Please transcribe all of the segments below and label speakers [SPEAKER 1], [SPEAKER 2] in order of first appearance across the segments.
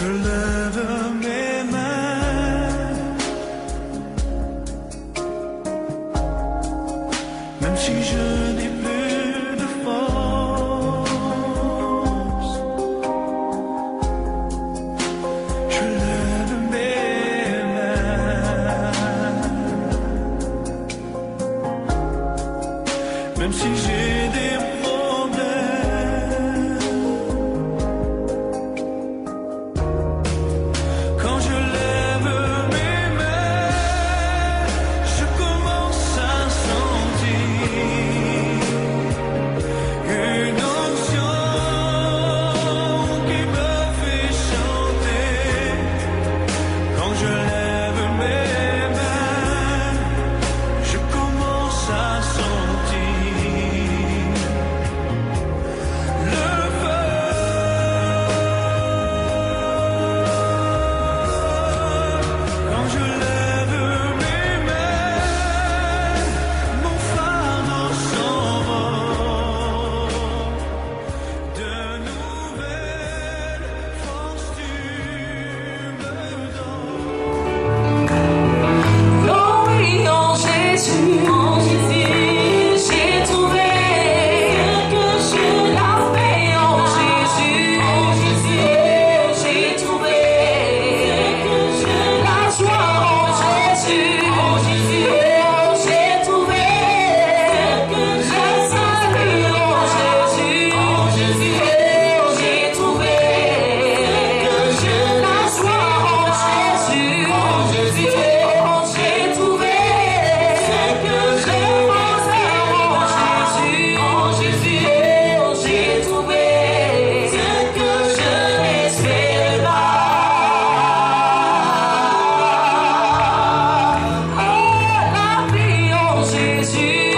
[SPEAKER 1] Je lève mes mains, même si je n'ai plus de force. Je lève mes mains, même si j'ai des problèmes. Quand je lève mes mains, je commence à sentir une onction qui me fait chanter. Quand je lève mes mains, je commence à sentir le feu. Quand je lève mes mains, mon fardeau s'envole. De nouvelles forces tu me donnes.
[SPEAKER 2] Oui, en Jésus, j'ai trouvé que je la paix en Jésus, j'ai trouvé que je la joie en Jésus, j'ai trouvé que je salut en Jésus, j'ai trouvé que je la joie en Jésus, j'ai trouvé que je m'en en Jésus, j'ai trouvé que je n'espérais pas. La paix en Jésus,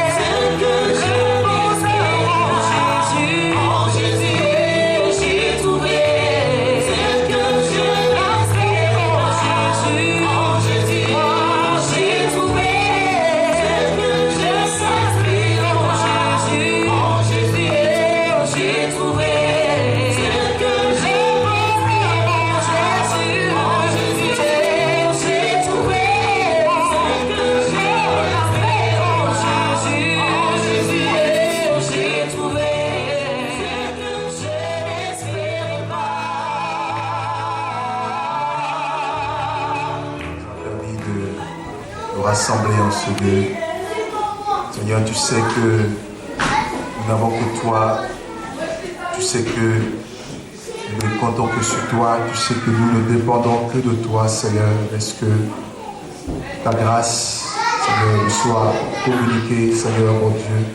[SPEAKER 2] j'ai trouvé que je pensais en Jésus, j'ai trouvé que je l'espère en Jésus, j'ai trouvé que je s'inspire en Jésus, j'ai trouvé que je m'inspire en Jésus, j'ai trouvé que je l'espère en Jésus, j'ai trouvé que je n'espérais pas.
[SPEAKER 3] Permis de nous rassembler en ce lieu. Seigneur, tu sais que nous n'avons que toi. Tu sais que nous ne comptons que sur toi. Tu sais que nous ne dépendons que de toi, Seigneur. Est-ce que ta grâce, Seigneur, nous soit communiquée, Seigneur, mon Dieu,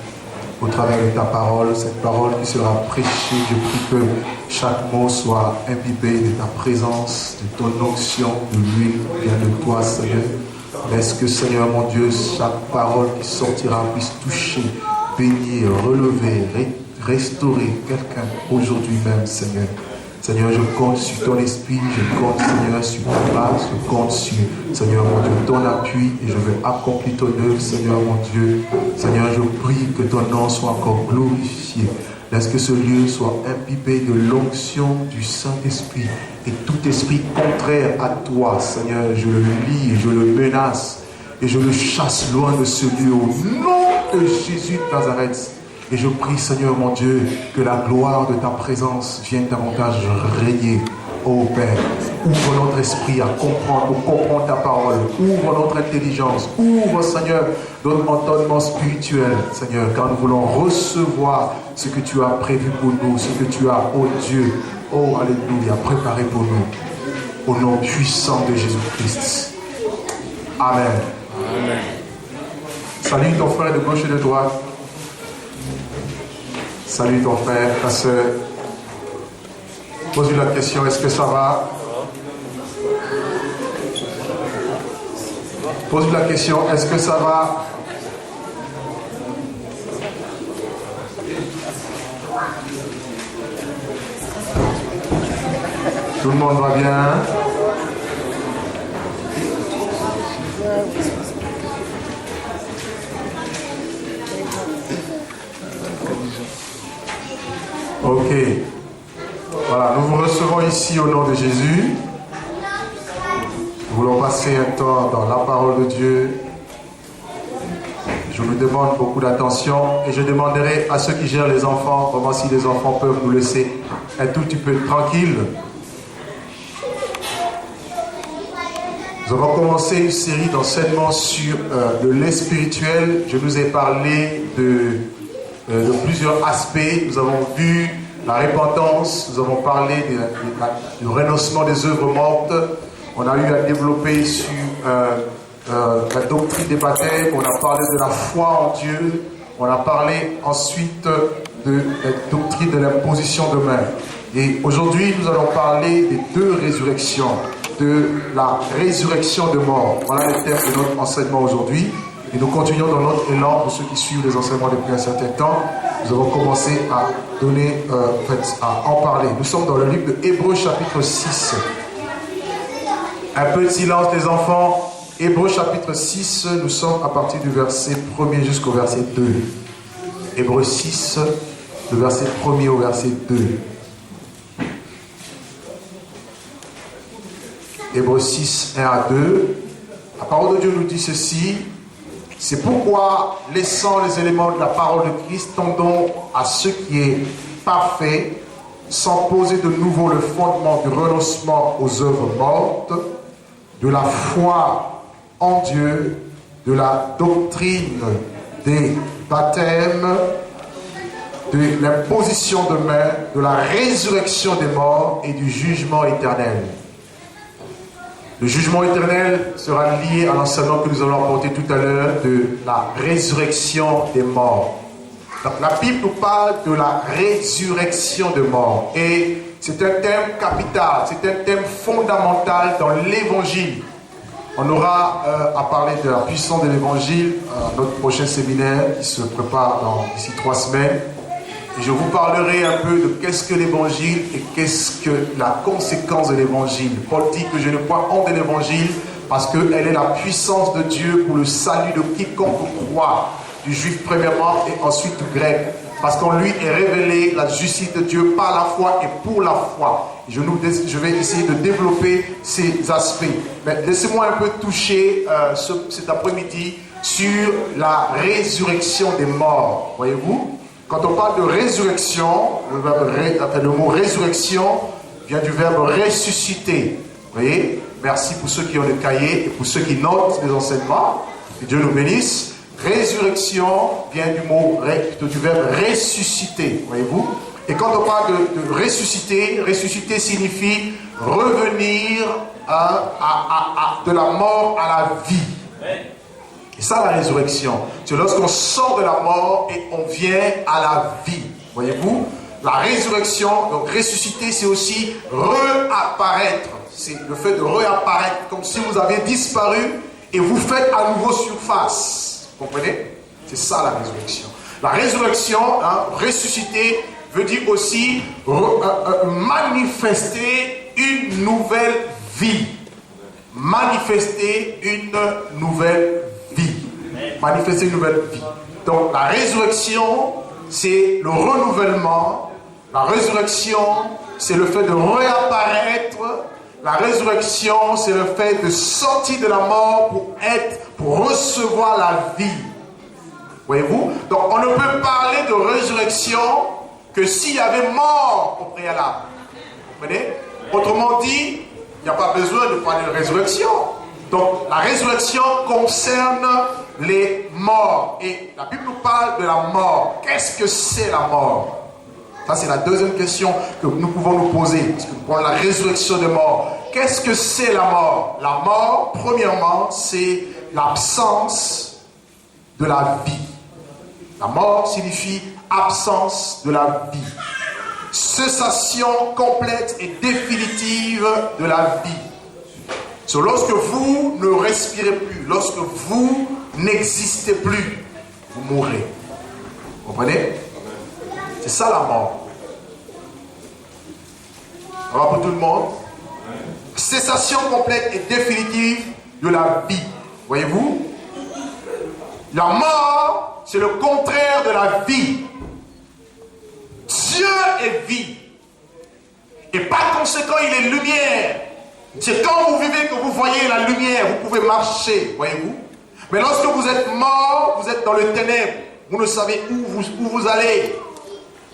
[SPEAKER 3] au travers de ta parole, cette parole qui sera prêchée. Je prie que chaque mot soit imbibé de ta présence, de ton onction, de l'huile qui vient de toi, Seigneur. Laisse que, Seigneur mon Dieu, chaque parole qui sortira puisse toucher, bénir, relever, restaurer quelqu'un aujourd'hui même, Seigneur. Seigneur, je compte sur ton esprit, je compte, Seigneur, sur ta grâce, je compte sur, Seigneur mon Dieu, ton appui et je veux accomplir ton œuvre, Seigneur mon Dieu. Seigneur, je prie que ton nom soit encore glorifié. Laisse que ce lieu soit imbibé de l'onction du Saint-Esprit et tout esprit contraire à toi, Seigneur, je le lie et je le menace et je le chasse loin de ce lieu au nom de Jésus de Nazareth. Et je prie, Seigneur mon Dieu, que la gloire de ta présence vienne davantage régner. Ô Père, ouvre notre esprit à comprendre ta parole. Ouvre notre intelligence. Ouvre, Seigneur, notre entendement spirituel, Seigneur, car nous voulons recevoir ce que tu as prévu pour nous, ce que tu as, ô Dieu, ô Alléluia, préparé pour nous. Au nom puissant de Jésus-Christ. Amen.
[SPEAKER 4] Amen.
[SPEAKER 3] Salut ton frère de gauche et de droite. Salut ton frère, ta soeur. Pose-lui la question, est-ce que ça va? Pose-lui la question, est-ce que ça va? Tout le monde va bien? Ok. ici au nom de Jésus. Nous voulons passer un temps dans la parole de Dieu. Je vous demande beaucoup d'attention et je demanderai à ceux qui gèrent les enfants, vraiment si les enfants peuvent nous laisser un tout petit peu tranquille. Nous avons commencé une série d'enseignements sur le lait spirituel. Je vous ai parlé de plusieurs aspects. Nous avons vu la repentance, nous avons parlé du renoncement des œuvres mortes. On a eu à développer sur la doctrine des baptêmes, on a parlé de la foi en Dieu, on a parlé ensuite de la doctrine de l'imposition de main. Et aujourd'hui, nous allons parler des deux résurrections, de la résurrection de mort. Voilà le thème de notre enseignement aujourd'hui. Et nous continuons dans notre élan pour ceux qui suivent les enseignements depuis un certain temps. Nous avons commencé à donner, à en parler. Nous sommes dans le livre de Hébreux chapitre 6. Un peu de silence les enfants. Hébreux chapitre 6, nous sommes à partir du verset 1er jusqu'au verset 2. Hébreux 6, le verset 1er au verset 2. Hébreux 6, 1 à 2. La parole de Dieu nous dit ceci. C'est pourquoi, laissant les éléments de la parole de Christ, tendons à ce qui est parfait, sans poser de nouveau le fondement du renoncement aux œuvres mortes, de la foi en Dieu, de la doctrine des baptêmes, de l'imposition de main, de la résurrection des morts et du jugement éternel. Le jugement éternel sera lié à l'enseignement que nous allons apporter tout à l'heure de la résurrection des morts. Donc, la Bible nous parle de la résurrection des morts et c'est un thème capital, c'est un thème fondamental dans l'évangile. On aura à parler de la puissance de l'évangile à notre prochain séminaire qui se prépare d'ici 3 semaines. Et je vous parlerai un peu de qu'est-ce que l'évangile et qu'est-ce que la conséquence de l'évangile. Paul dit que je ne crois en de l'évangile parce qu'elle est la puissance de Dieu pour le salut de quiconque croit, du juif premièrement et ensuite du grec. Parce qu'en lui est révélée la justice de Dieu par la foi et pour la foi. Je vais essayer de développer ces aspects. Mais laissez-moi un peu toucher cet après-midi sur la résurrection des morts. Voyez-vous, quand on parle de résurrection, le mot résurrection vient du verbe ressusciter. Vous voyez, merci pour ceux qui ont le cahier et pour ceux qui notent les enseignements. Que Dieu nous bénisse. Résurrection vient du verbe ressusciter, voyez-vous. Et quand on parle de ressusciter, ressusciter signifie revenir de la mort à la vie. Et ça, la résurrection, c'est lorsqu'on sort de la mort et on vient à la vie, voyez-vous. La résurrection, donc ressusciter, c'est aussi réapparaître. C'est le fait de réapparaître, comme si vous aviez disparu et vous faites à nouveau surface. Vous comprenez? C'est ça la résurrection. La résurrection, ressusciter, veut dire aussi manifester une nouvelle vie. Manifester une nouvelle vie. Manifester une nouvelle vie. Donc la résurrection, c'est le renouvellement. La résurrection, c'est le fait de réapparaître. La résurrection, c'est le fait de sortir de la mort pour recevoir la vie. Voyez-vous? Donc, on ne peut parler de résurrection que s'il y avait mort au préalable. Vous comprenez? Autrement dit, il n'y a pas besoin de parler de résurrection. Donc, la résurrection concerne les morts. Et la Bible nous parle de la mort. Qu'est-ce que c'est la mort? Ça, c'est la deuxième question que nous pouvons nous poser. Parce que pour la résurrection des morts, qu'est-ce que c'est la mort? La mort, premièrement, c'est l'absence de la vie. La mort signifie absence de la vie. Cessation complète et définitive de la vie. C'est lorsque vous ne respirez plus, lorsque vous n'existez plus, vous mourrez. Vous comprenez? C'est ça la mort. Ça va pour tout le monde? Cessation complète et définitive de la vie. Voyez-vous? La mort, c'est le contraire de la vie. Dieu est vie. Et par conséquent, il est lumière. C'est quand vous vivez que vous voyez la lumière, vous pouvez marcher, voyez-vous. Mais lorsque vous êtes mort, vous êtes dans le ténèbre. Vous ne savez où vous allez.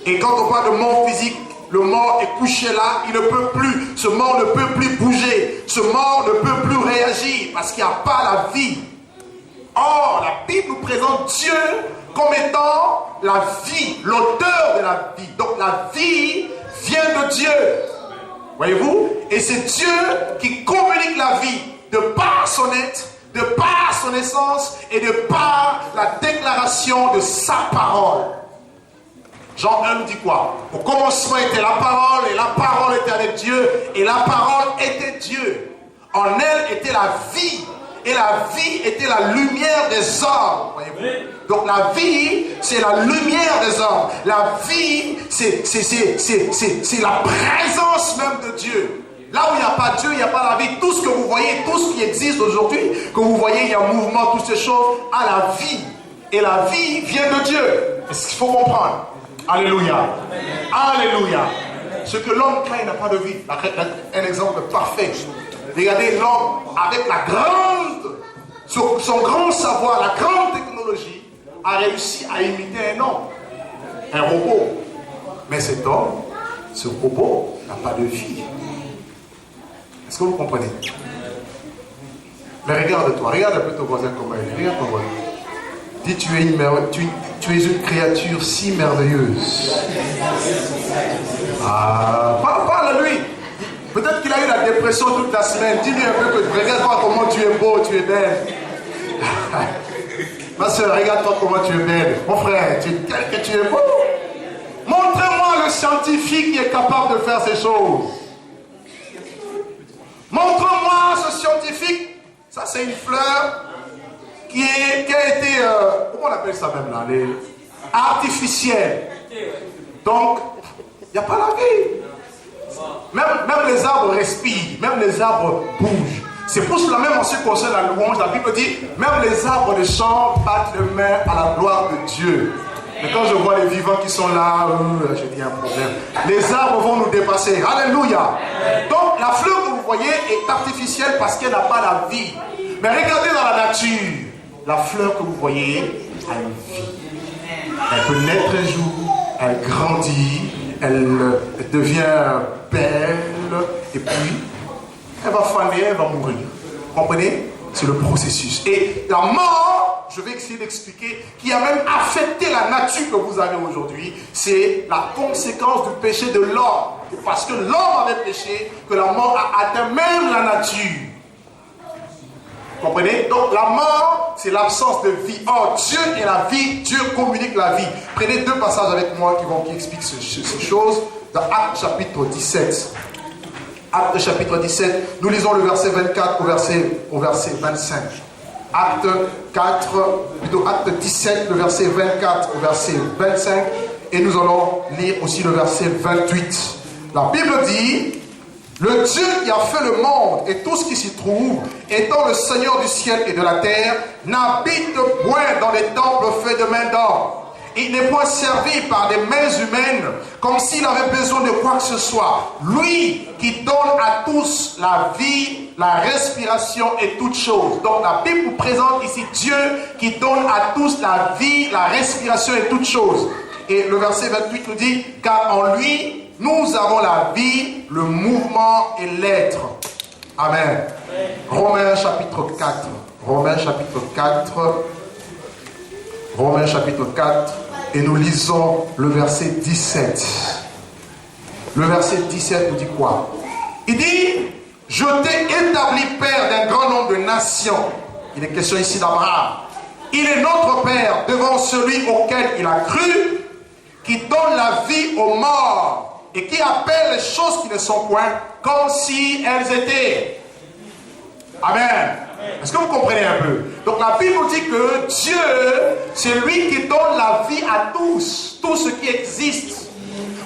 [SPEAKER 3] Et quand on parle de mort physique, le mort est couché là, il ne peut plus. Ce mort ne peut plus bouger. Ce mort ne peut plus réagir parce qu'il n'y a pas la vie. Or, la Bible nous présente Dieu comme étant la vie, l'auteur de la vie. Donc la vie vient de Dieu. Voyez-vous? Et c'est Dieu qui communique la vie de par son être, de par son essence et de par la déclaration de sa parole. Jean 1 nous dit quoi? Au commencement était la parole, et la parole était avec Dieu, et la parole était Dieu. En elle était la vie, et la vie était la lumière des hommes. Voyez-vous? Donc la vie, c'est la lumière des hommes. La vie, c'est la présence même de Dieu. Là où il n'y a pas Dieu, il n'y a pas la vie. Tout ce que vous voyez, tout ce qui existe aujourd'hui, que vous voyez, il y a un mouvement, toutes ces choses, a la vie. Et la vie vient de Dieu. C'est ce qu'il faut comprendre. Alléluia. Alléluia. Ce que l'homme craint, il n'a pas de vie. Un exemple parfait. Regardez l'homme avec la grande, son grand savoir, la grande technologie, a réussi à imiter un homme, un robot. Mais cet homme, ce robot, n'a pas de vie. Est-ce que vous comprenez? Mais regarde-toi, regarde un peu ton voisin comment il est. Regarde ton voisin. Dis, tu es une créature si merveilleuse. Ah, parle à lui. Peut-être qu'il a eu la dépression toute la semaine. Dis-lui un peu que regarde-toi comment tu es beau, tu es belle. Ma soeur, regarde-toi comment tu es belle. Mon frère, tu es beau. Montre-moi le scientifique qui est capable de faire ces choses. Montre-moi ce scientifique. Ça, c'est une fleur qui a été, comment on appelle ça même là, artificielle. Donc, il n'y a pas la vie. Même les arbres respirent, même les arbres bougent. C'est pour cela même en ce qui concerne la louange, la Bible dit, même les arbres de champ battent les mains à la gloire de Dieu. Mais quand je vois les vivants qui sont là, j'ai dit un problème. Les arbres vont nous dépasser. Alléluia. Donc la fleur que vous voyez est artificielle parce qu'elle n'a pas la vie. Mais regardez dans la nature, la fleur que vous voyez a une vie. Elle peut naître un jour, elle grandit, elle devient belle, et puis elle va faner, elle va mourir. Vous comprenez? C'est le processus. Et la mort, je vais essayer d'expliquer, qui a même affecté la nature que vous avez aujourd'hui, c'est la conséquence du péché de l'homme. Parce que l'homme avait péché, que la mort a atteint même la nature. Vous comprenez? Donc la mort, c'est l'absence de vie. Or, Dieu est la vie, Dieu communique la vie. Prenez deux passages avec moi qui expliquent ces choses. Dans Actes chapitre 17. Actes chapitre 17, nous lisons le verset 24 au verset 25. Acte 17, le verset 24 au verset 25. Et nous allons lire aussi le verset 28. La Bible dit, le Dieu qui a fait le monde et tout ce qui s'y trouve, étant le Seigneur du ciel et de la terre, n'habite point dans les temples faits de main d'homme. Il n'est point servi par des mains humaines comme s'il avait besoin de quoi que ce soit. Lui qui donne à tous la vie, la respiration et toutes choses. Donc la Bible vous présente ici Dieu qui donne à tous la vie, la respiration et toutes choses. Et le verset 28 nous dit, car en lui, nous avons la vie, le mouvement et l'être. Amen. Romains chapitre 4. Romains chapitre 4. Romains chapitre 4. Et nous lisons le verset 17. Le verset 17 nous dit quoi? Il dit, je t'ai établi père d'un grand nombre de nations. Il est question ici d'Abraham. Il est notre père devant celui auquel il a cru, qui donne la vie aux morts et qui appelle les choses qui ne sont point comme si elles étaient. Amen. Est-ce que vous comprenez un peu? Donc la Bible nous dit que Dieu, c'est lui qui donne la vie à tous, tout ce qui existe.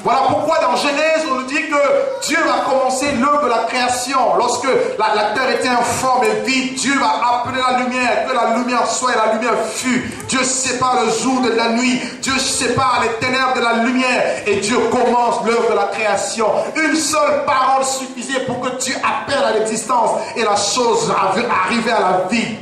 [SPEAKER 3] Voilà pourquoi dans Genèse, on nous dit que Dieu va commencer l'œuvre de la création. Lorsque la terre était informe et vide, Dieu va appeler la lumière, que la lumière soit et la lumière fut. Dieu sépare le jour de la nuit. Dieu sépare les ténèbres de la lumière. Et Dieu commence l'œuvre de la création. Une seule parole suffisait pour que Dieu appelle à l'existence et la chose arrivait à la vie.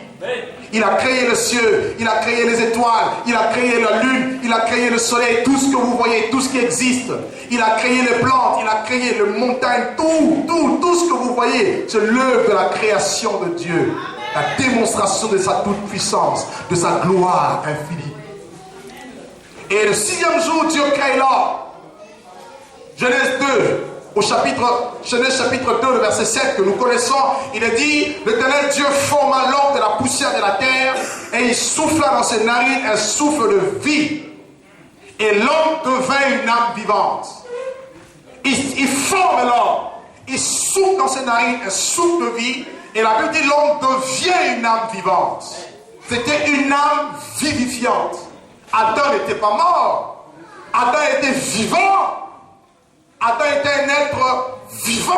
[SPEAKER 3] Il a créé le ciel, il a créé les étoiles, il a créé la lune, il a créé le soleil, tout ce que vous voyez, tout ce qui existe. Il a créé les plantes, il a créé les montagnes, tout ce que vous voyez. C'est l'œuvre de la création de Dieu. La démonstration de sa toute-puissance, de sa gloire infinie. Et le 6e jour, Dieu crée l'homme. Genèse 2. Genèse chapitre 2, le verset 7 que nous connaissons, il est dit, l'Éternel Dieu forma l'homme de la poussière de la terre et il souffla dans ses narines un souffle de vie. Et l'homme devint une âme vivante. Il forme l'homme, il souffle dans ses narines un souffle de vie et la Bible dit l'homme devient une âme vivante. C'était une âme vivifiante. Adam n'était pas mort. Adam était vivant. Adam était un être vivant.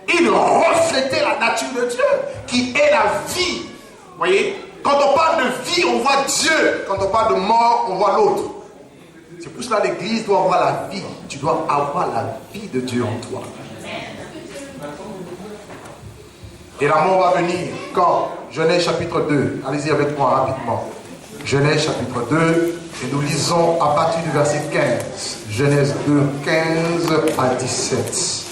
[SPEAKER 3] Il reflétait la nature de Dieu, qui est la vie. Vous voyez, quand on parle de vie, on voit Dieu. Quand on parle de mort, on voit l'autre. C'est pour cela que l'Église doit avoir la vie. Tu dois avoir la vie de Dieu en toi. Et la mort va venir quand? Genèse chapitre 2. Allez-y avec moi rapidement. Genèse chapitre 2. Et nous lisons à partir du verset 15. Genèse 2, 15 à 17.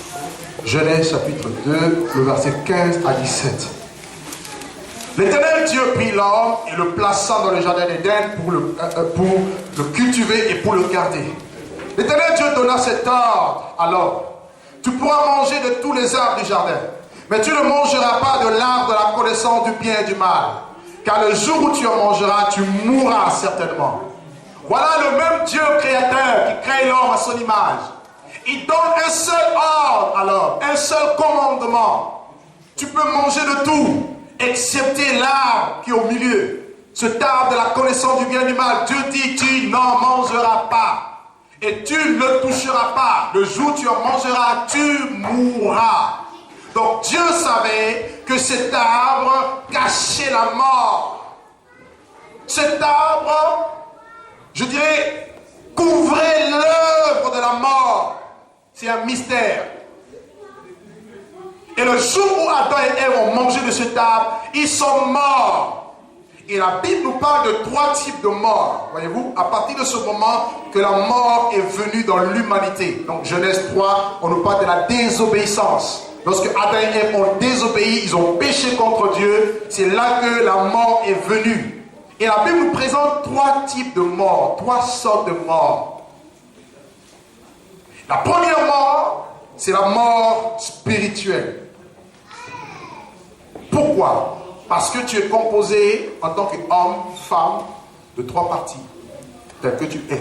[SPEAKER 3] Genèse chapitre 2, le verset 15 à 17. L'Éternel Dieu prit l'homme et le plaça dans le jardin d'Éden pour le cultiver et pour le garder. L'Éternel Dieu donna cet ordre à l'homme. Tu pourras manger de tous les arbres du jardin, mais tu ne mangeras pas de l'arbre de la connaissance du bien et du mal. Car le jour où tu en mangeras, tu mourras certainement. Voilà le même Dieu créateur qui crée l'homme à son image. Il donne un seul ordre à l'homme, un seul commandement. Tu peux manger de tout, excepté l'arbre qui est au milieu. Cet arbre de la connaissance du bien et du mal. Dieu dit, tu n'en mangeras pas. Et tu ne le toucheras pas. Le jour où tu en mangeras, tu mourras. Donc Dieu savait que cet arbre cachait la mort. Cet arbre, je dirais, couvrait l'œuvre de la mort. C'est un mystère. Et le jour où Adam et Ève ont mangé de cet arbre, ils sont morts. Et la Bible nous parle de 3 types de morts. Voyez-vous, à partir de ce moment que la mort est venue dans l'humanité. Donc Genèse 3, on nous parle de la désobéissance. Lorsque Adam et Ève ont désobéi, ils ont péché contre Dieu. C'est là que la mort est venue. Et la Bible nous présente 3 types de morts, 3 sortes de morts. La première mort, c'est la mort spirituelle. Pourquoi? Parce que tu es composé en tant qu'homme, femme, de 3 parties, tel que tu es.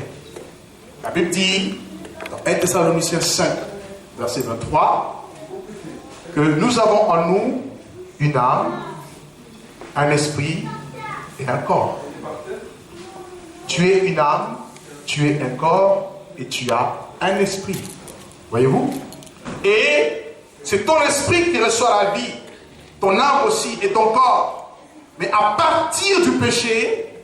[SPEAKER 3] La Bible dit, dans 1 Thessaloniciens 5, verset 23, que nous avons en nous une âme, un esprit et un corps. Tu es une âme, tu es un corps et tu as un esprit. Voyez-vous? Et c'est ton esprit qui reçoit la vie, ton âme aussi et ton corps. Mais à partir du péché,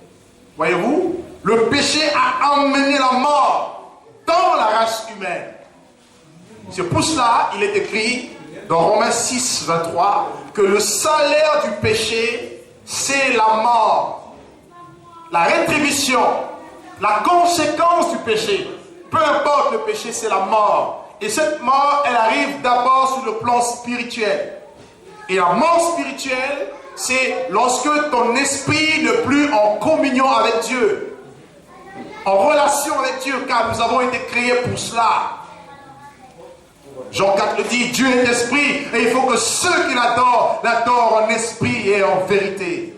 [SPEAKER 3] voyez-vous, le péché a emmené la mort dans la race humaine. C'est pour cela il est écrit dans Romains 6, 23 que le salaire du péché, c'est la mort. La rétribution, la conséquence du péché, peu importe le péché, c'est la mort. Et cette mort, elle arrive d'abord sur le plan spirituel. Et la mort spirituelle, c'est lorsque ton esprit n'est plus en communion avec Dieu, en relation avec Dieu, car nous avons été créés pour cela. Jean 4 le dit, Dieu est esprit, et il faut que ceux qui l'adorent, l'adorent en esprit et en vérité.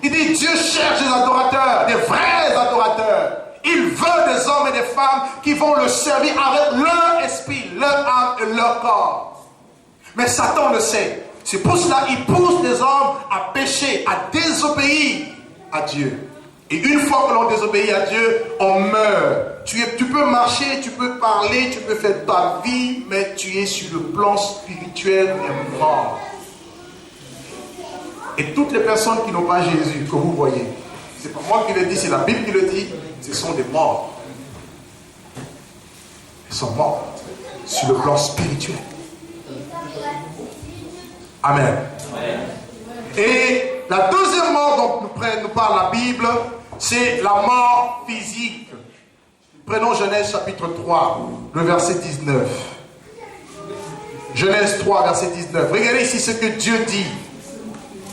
[SPEAKER 3] Il dit, Dieu cherche des adorateurs, des vrais adorateurs. Il veut des hommes et des femmes qui vont le servir avec leur esprit, leur âme et leur corps. Mais Satan le sait. C'est pour cela qu'il pousse les hommes à pécher, à désobéir à Dieu. Et une fois que l'on désobéit à Dieu, on meurt. tu peux marcher, tu peux parler, tu peux faire ta vie, mais tu es sur le plan spirituel et mort. Et toutes les personnes qui n'ont pas Jésus, que vous voyez, c'est pas moi qui le dis, c'est la Bible qui le dit, ce sont des morts. Ils sont morts sur le plan spirituel. Amen. Et la deuxième mort dont nous parle la Bible, c'est la mort physique. Prenons Genèse chapitre 3, le verset 19. Genèse 3, verset 19. Regardez ici ce que Dieu dit.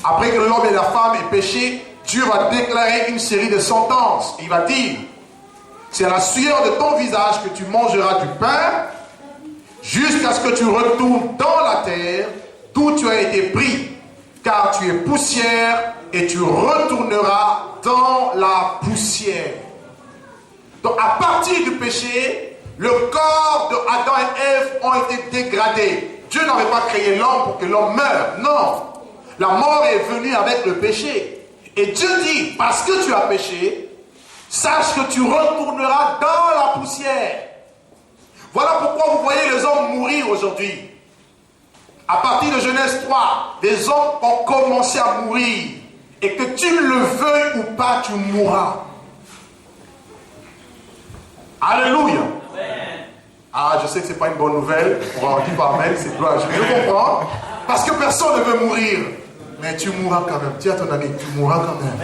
[SPEAKER 3] Après que l'homme et la femme aient péché, Dieu va déclarer une série de sentences. Il va dire, c'est à la sueur de ton visage que tu mangeras du pain, jusqu'à ce que tu retournes dans la terre, d'où tu as été pris, car tu es poussière, et tu retourneras dans la poussière. Donc à partir du péché, le corps de Adam et Ève ont été dégradés. Dieu n'avait pas créé l'homme pour que l'homme meure. Non. La mort est venue avec le péché. Et Dieu dit, parce que tu as péché, sache que tu retourneras dans la poussière. Voilà pourquoi vous voyez les hommes mourir aujourd'hui. À partir de Genèse 3, les hommes ont commencé à mourir. Et que tu le veuilles ou pas, tu mourras. Alléluia. Ah, je sais que ce n'est pas une bonne nouvelle. On va en dire par mail, c'est gloire. Je comprends. Parce que personne ne veut mourir. Mais tu mourras quand même. Dis à ton ami, tu mourras quand même.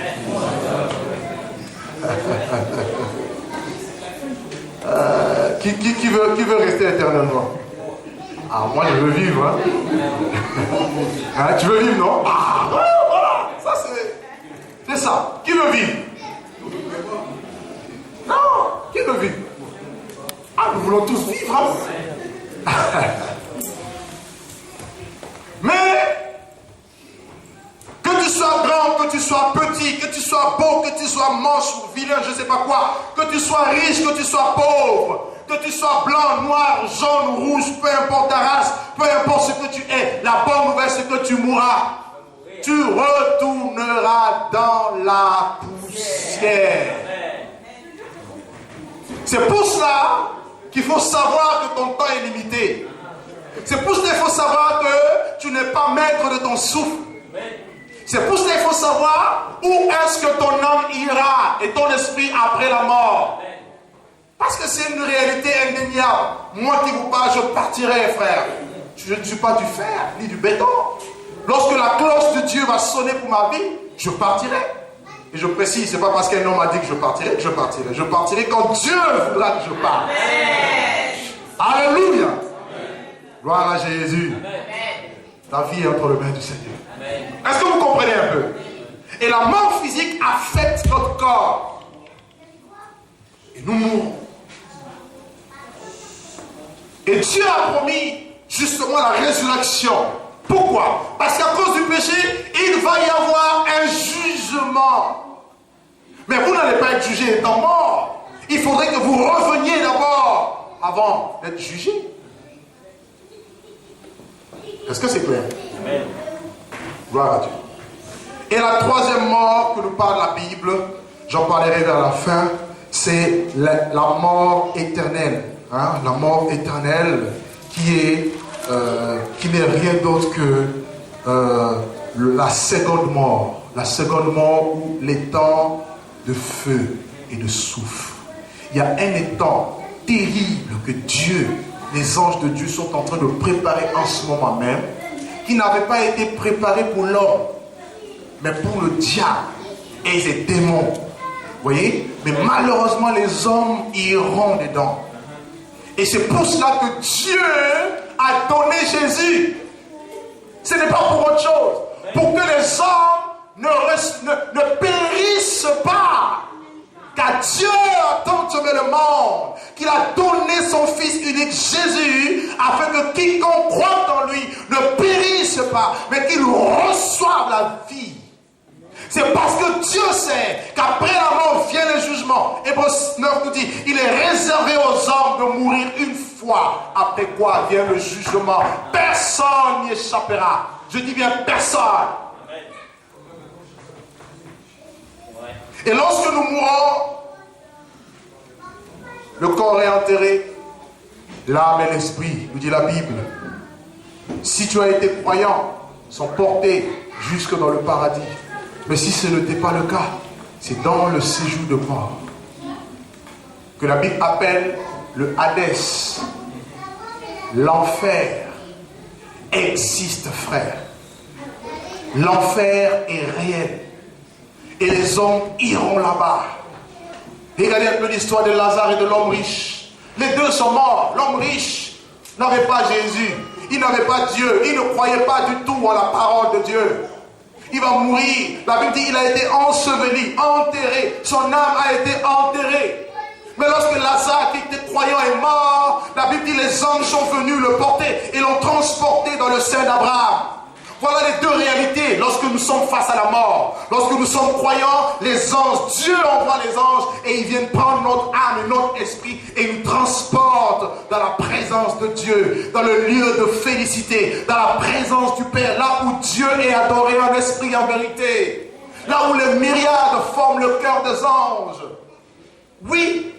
[SPEAKER 3] Qui veut rester éternellement? Ah, moi je veux vivre. Hein? Hein, tu veux vivre, non? Ah, voilà. Ça c'est ça. Qui veut vivre? Non. Qui veut vivre? Ah, nous voulons tous vivre. Hein? Mais que tu sois grand, que tu sois petit, que tu sois beau, que tu sois moche ou vilain, je ne sais pas quoi, que tu sois riche, que tu sois pauvre, que tu sois blanc, noir, jaune, rouge, peu importe ta race, peu importe ce que tu es, la bonne nouvelle c'est que tu mourras. Tu retourneras dans la poussière. C'est pour cela qu'il faut savoir que ton temps est limité. C'est pour cela qu'il faut savoir que tu n'es pas maître de ton souffle. C'est pour cela qu'il faut savoir où est-ce que ton âme ira et ton esprit après la mort. Parce que c'est une réalité indéniable. Moi qui vous parle, je partirai, frère. Je ne suis pas du fer ni du béton. Lorsque la cloche de Dieu va sonner pour ma vie, je partirai. Et je précise, ce n'est pas parce qu'un homme a dit que je partirai que je partirai. Je partirai quand Dieu voudra que je parte. Alléluia. Gloire à Jésus. Ta vie est entre les mains du Seigneur. Est-ce que vous comprenez un peu? Et la mort physique affecte notre corps. Et nous mourons. Et Dieu a promis justement la résurrection. Pourquoi? Parce qu'à cause du péché, il va y avoir un jugement. Mais vous n'allez pas être jugé étant mort. Il faudrait que vous reveniez d'abord avant d'être jugé. Est-ce que c'est clair? Amen. Gloire à Dieu. Et la troisième mort que nous parle la Bible, j'en parlerai vers la fin, c'est la mort éternelle. Hein? La mort éternelle qui n'est rien d'autre que la seconde mort. La seconde mort où l'étang de feu et de soufre. Il y a un étang terrible que Dieu, les anges de Dieu sont en train de préparer en ce moment même, qui n'avait pas été préparé pour l'homme, mais pour le diable et les démons. Vous voyez? Mais malheureusement, les hommes iront dedans. Et c'est pour cela que Dieu a donné Jésus. Ce n'est pas pour autre chose. Pour que les hommes ne périssent pas. Car Dieu a tant aimé le monde qu'il a donné son Fils unique Jésus afin que quiconque croit en lui ne périsse pas, mais qu'il reçoive la vie. C'est parce que Dieu sait qu'après la mort vient le jugement. Hébreux 9 nous dit, il est réservé aux hommes de mourir une fois, après quoi vient le jugement. Personne n'y échappera. Je dis bien personne. Et lorsque nous mourrons, le corps est enterré, l'âme et l'esprit, nous dit la Bible, si tu as été croyant, sont portés jusque dans le paradis. Mais si ce n'était pas le cas, c'est dans le séjour de mort que la Bible appelle le Hadès. L'enfer existe, frère. L'enfer est réel. Et les hommes iront là-bas. Regardez un peu l'histoire de Lazare et de l'homme riche. Les deux sont morts. L'homme riche n'avait pas Jésus. Il n'avait pas Dieu. Il ne croyait pas du tout à la parole de Dieu. Il va mourir. La Bible dit qu'il a été enseveli, enterré. Son âme a été enterrée. Mais lorsque Lazare, qui était croyant, est mort, la Bible dit que les anges sont venus le porter et l'ont transporté dans le sein d'Abraham. Voilà les deux réalités lorsque nous sommes face à la mort. Lorsque nous sommes croyants, les anges, Dieu envoie les anges et ils viennent prendre notre âme et notre esprit et nous transportent dans la présence de Dieu, dans le lieu de félicité, dans la présence du Père, là où Dieu est adoré en esprit et en vérité, là où les myriades forment le cœur des anges. Oui,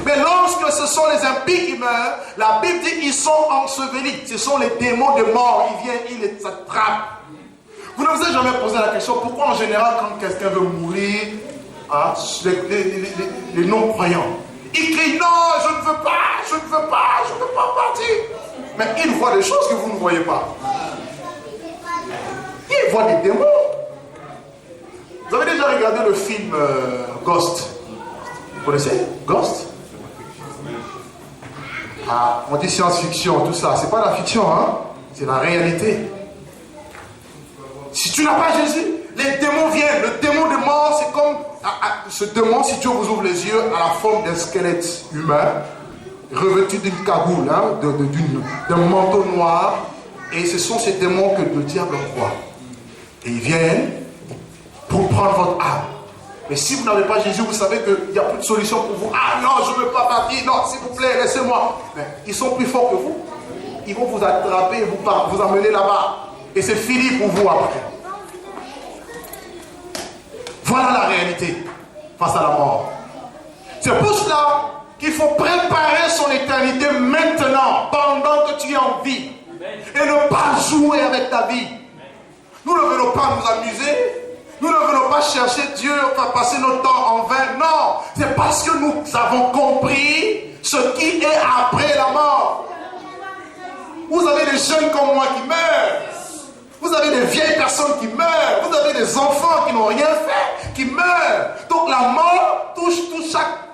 [SPEAKER 3] mais lorsque ce sont les impies qui meurent, la Bible dit qu'ils sont ensevelis. Ce sont les démons de mort. Ils viennent, ils les attrapent. Vous ne vous êtes jamais posé la question, pourquoi en général quand quelqu'un veut mourir, hein, les non-croyants, ils crient non, je ne veux pas, je ne veux pas, je ne veux pas partir. Mais ils voient des choses que vous ne voyez pas. Ils voient des démons. Vous avez déjà regardé le film Ghost? Vous connaissez Ghost? Ah, on dit science-fiction, tout ça. C'est pas la fiction, hein? C'est la réalité. Si tu n'as pas Jésus, les démons viennent. Le démon de mort, c'est comme... ce démon, si Dieu vous ouvre les yeux, a la forme d'un squelette humain, revêtu d'une cagoule, hein, d'un manteau noir. Et ce sont ces démons que le diable envoie. Et ils viennent pour prendre votre âme. Mais si vous n'avez pas Jésus, vous savez qu'il n'y a plus de solution pour vous. Ah non, je ne veux pas partir. Non, s'il vous plaît, laissez-moi. Mais ils sont plus forts que vous. Ils vont vous attraper et vous emmener là-bas. Et c'est fini pour vous après. Voilà la réalité face à la mort. C'est pour cela qu'il faut préparer son éternité maintenant, pendant que tu es en vie. Et ne pas jouer avec ta vie. Nous ne venons pas nous amuser. Nous ne venons pas chercher Dieu, enfin passer notre temps en vain. Non, c'est parce que nous avons compris ce qui est après la mort. Vous avez des jeunes comme moi qui meurent. Vous avez des vieilles personnes qui meurent. Vous avez des enfants qui n'ont rien fait, qui meurent. Donc la mort touche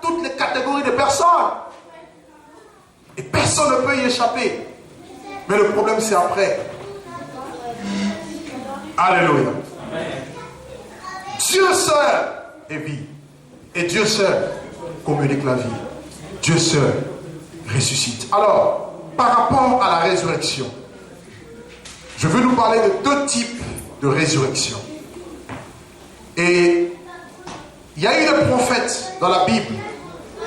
[SPEAKER 3] toutes les catégories de personnes. Et personne ne peut y échapper. Mais le problème c'est après. Alléluia. Dieu seul est vie. Et Dieu seul communique la vie. Dieu seul ressuscite. Alors, par rapport à la résurrection, je veux nous parler de deux types de résurrection. Et il y a eu des prophètes dans la Bible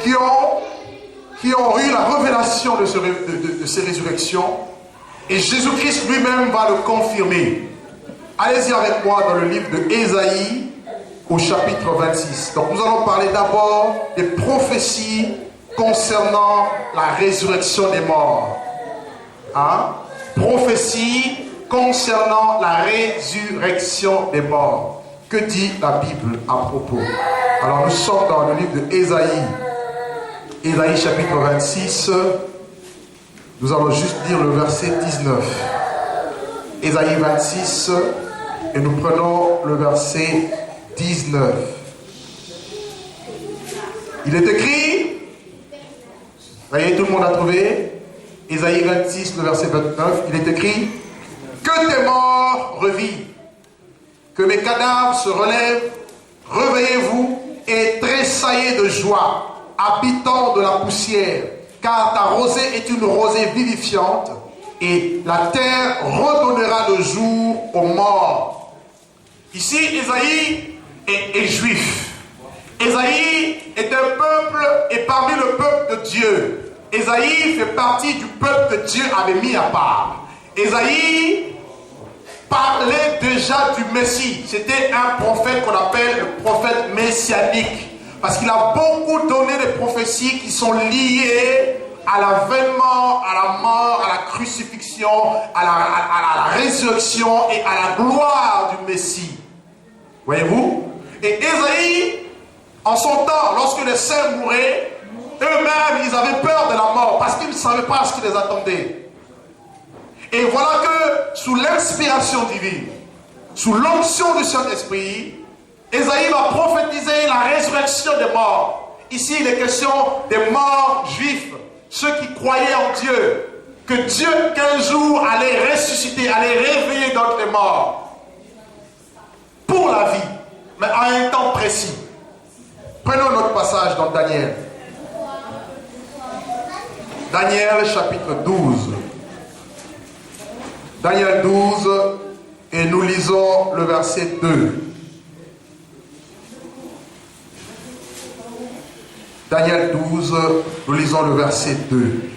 [SPEAKER 3] qui ont eu la révélation de ces résurrections. Et Jésus-Christ lui-même va le confirmer. Allez-y avec moi dans le livre de Ésaïe, au chapitre 26. Donc nous allons parler d'abord des prophéties concernant la résurrection des morts. Hein? Prophéties concernant la résurrection des morts. Que dit la Bible à propos? Alors nous sommes dans le livre de Ésaïe. Ésaïe chapitre 26. Nous allons juste lire le verset 19. Ésaïe 26. Et nous prenons le verset 19. Il est écrit, voyez, tout le monde a trouvé, Ésaïe 26, le verset 29, il est écrit, que tes morts revivent, que mes cadavres se relèvent, réveillez-vous et tressaillez de joie, habitants de la poussière, car ta rosée est une rosée vivifiante, et la terre redonnera le jour aux morts. Ici, Ésaïe est juif. Ésaïe est un peuple et parmi le peuple de Dieu. Ésaïe fait partie du peuple que Dieu avait mis à part. Ésaïe parlait déjà du Messie. C'était un prophète qu'on appelle le prophète messianique. Parce qu'il a beaucoup donné des prophéties qui sont liées à l'avènement, à la mort, à la crucifixion, à la résurrection et à la gloire du Messie. Voyez-vous? Et Ésaïe, en son temps, lorsque les saints mouraient, eux-mêmes, ils avaient peur de la mort parce qu'ils ne savaient pas ce qui les attendait. Et voilà que, sous l'inspiration divine, sous l'onction du Saint-Esprit, Ésaïe va prophétiser la résurrection des morts. Ici, il est question des morts juifs, ceux qui croyaient en Dieu, que Dieu qu'un jour allait ressusciter, allait réveiller d'entre les morts, pour la vie, mais à un temps précis. Prenons notre passage dans Daniel. Daniel chapitre 12. Daniel 12, et nous lisons le verset 2. Daniel 12, nous lisons le verset 2.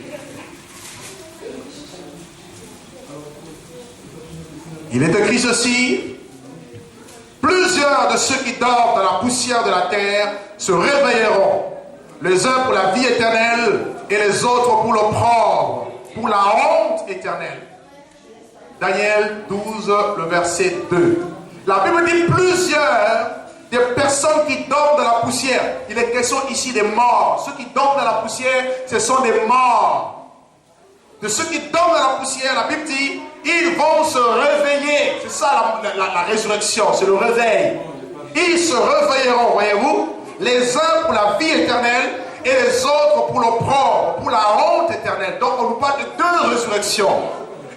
[SPEAKER 3] Il est écrit ceci: plusieurs de ceux qui dorment dans la poussière de la terre se réveilleront, les uns pour la vie éternelle et les autres pour l'opprobre, pour la honte éternelle. Daniel 12, le verset 2. La Bible dit plusieurs des personnes qui dorment dans la poussière. Il est question ici des morts. Ceux qui dorment dans la poussière, ce sont des morts. De ceux qui dorment dans la poussière, la Bible dit, ils vont se réveiller. C'est ça la résurrection, c'est le réveil. Ils se réveilleront, voyez-vous, les uns pour la vie éternelle et les autres pour l'opprobre, pour la honte éternelle. Donc on nous parle de deux résurrections.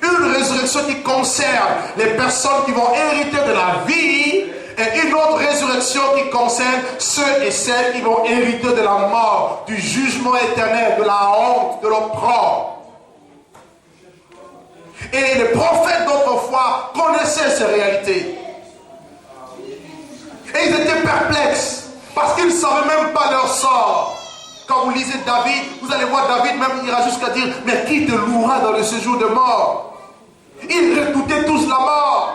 [SPEAKER 3] Une résurrection qui concerne les personnes qui vont hériter de la vie, et une autre résurrection qui concerne ceux et celles qui vont hériter de la mort, du jugement éternel, de la honte, de l'opprobre. Et les prophètes d'autrefois connaissaient ces réalités. Et ils étaient perplexes, parce qu'ils ne savaient même pas leur sort. Quand vous lisez David, vous allez voir David même ira jusqu'à dire, mais qui te louera dans le séjour de mort? Ils redoutaient tous la mort.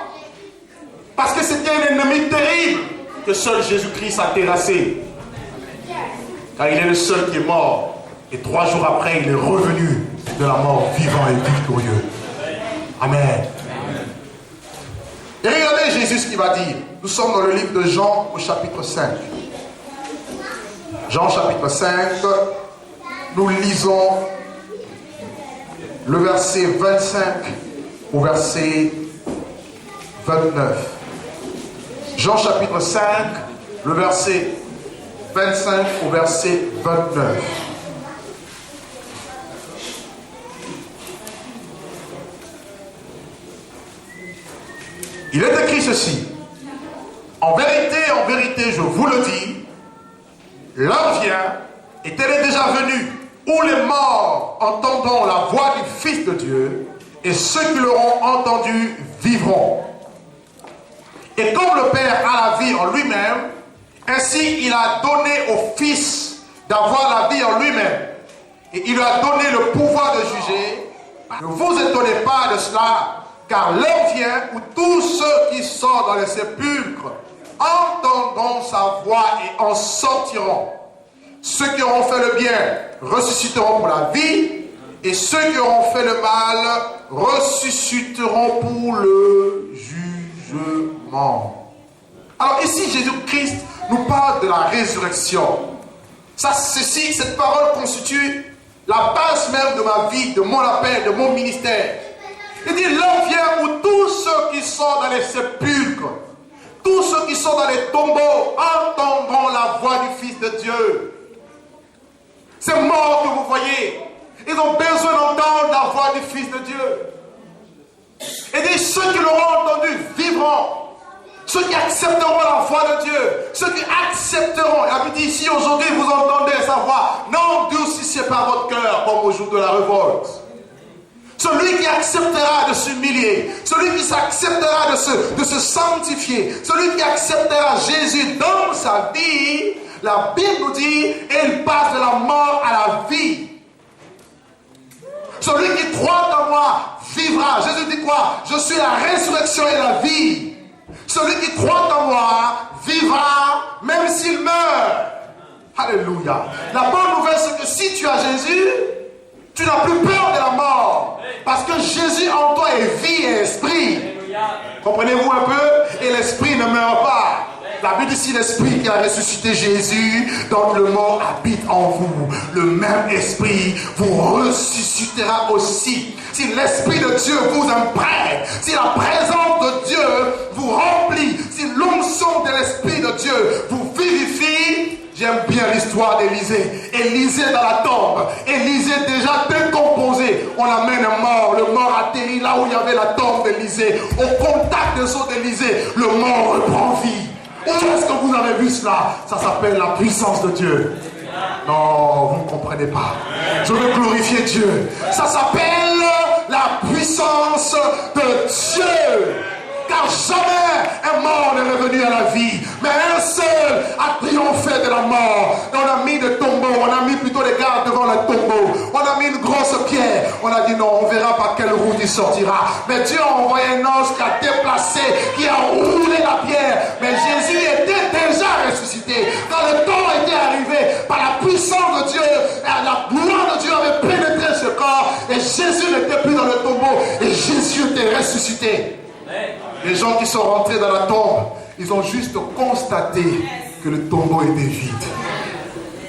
[SPEAKER 3] Parce que c'était un ennemi terrible que seul Jésus-Christ a terrassé. Car il est le seul qui est mort. Et 3 jours après, il est revenu de la mort vivant et victorieux. Amen. Et regardez Jésus ce qu'il va dire. Nous sommes dans le livre de Jean au chapitre 5. Jean chapitre 5, nous lisons le verset 25 au verset 29. Jean chapitre 5, le verset 25 au verset 29. Il est écrit ceci: en vérité, je vous le dis, l'heure vient, et elle est déjà venue, où les morts entendront la voix du Fils de Dieu, et ceux qui l'auront entendu vivront. Et comme le Père a la vie en lui-même, ainsi il a donné au Fils d'avoir la vie en lui-même. Et il lui a donné le pouvoir de juger. Ne vous étonnez pas de cela, car l'heure vient où tous ceux qui sont dans les sépulcres entendront sa voix et en sortiront. Ceux qui auront fait le bien ressusciteront pour la vie, et ceux qui auront fait le mal ressusciteront pour le jugement. Alors ici, Jésus-Christ nous parle de la résurrection. Cette parole constitue la base même de ma vie, de mon appel, de mon ministère. Il dit, l'heure vient où tous ceux qui sont dans les sépulcres, tous ceux qui sont dans les tombeaux, entendront la voix du Fils de Dieu. Ces morts que vous voyez, ils ont besoin d'entendre la voix du Fils de Dieu. Et dit, ceux qui l'auront entendu vivront. Ceux qui accepteront la voix de Dieu, ceux qui accepteront, il a dit ici aujourd'hui vous entendez sa voix, n'endurcissez pas votre cœur comme au jour de la révolte. Celui qui acceptera de s'humilier, celui qui acceptera de se sanctifier, celui qui acceptera Jésus dans sa vie, la Bible nous dit, et il passe de la mort à la vie. Celui qui croit en moi vivra. Jésus dit quoi? Je suis la résurrection et la vie. Celui qui croit en moi vivra même s'il meurt. Alléluia. La bonne nouvelle, c'est que si tu as Jésus, tu n'as plus peur de la mort. Parce que Jésus en toi est vie et esprit. Comprenez-vous un peu? Et l'esprit ne meurt pas. La Bible dit, si l'esprit qui a ressuscité Jésus, donc le mort habite en vous, le même esprit vous ressuscitera aussi. Si l'esprit de Dieu vous imprègne, si la présence de Dieu vous remplit, si l'onction de l'esprit de Dieu vous vivifie. J'aime bien l'histoire d'Élisée. Élisée dans la tombe. Élisée déjà décomposé. On amène un mort. Le mort atterrit là où il y avait la tombe d'Élisée. Au contact des os d'Élisée, le mort reprend vie. Où est-ce que vous avez vu cela? Ça s'appelle la puissance de Dieu. Non, vous ne comprenez pas. Je veux glorifier Dieu. Ça s'appelle la puissance de Dieu. Car jamais un mort n'est revenu à la vie, mais un seul a triomphé de la mort. Et on a mis des tombeaux, on a mis plutôt des gardes devant le tombeau, on a mis une grosse pierre, on a dit non, on verra par quelle route il sortira. Mais Dieu a envoyé un ange qui a déplacé, qui a roulé la pierre. Mais Jésus était déjà ressuscité. Quand le temps était arrivé, par la puissance de Dieu, la gloire de Dieu avait pénétré ce corps, et Jésus n'était plus dans le tombeau, et Jésus était ressuscité. Les gens qui sont rentrés dans la tombe, ils ont juste constaté que le tombeau était vide.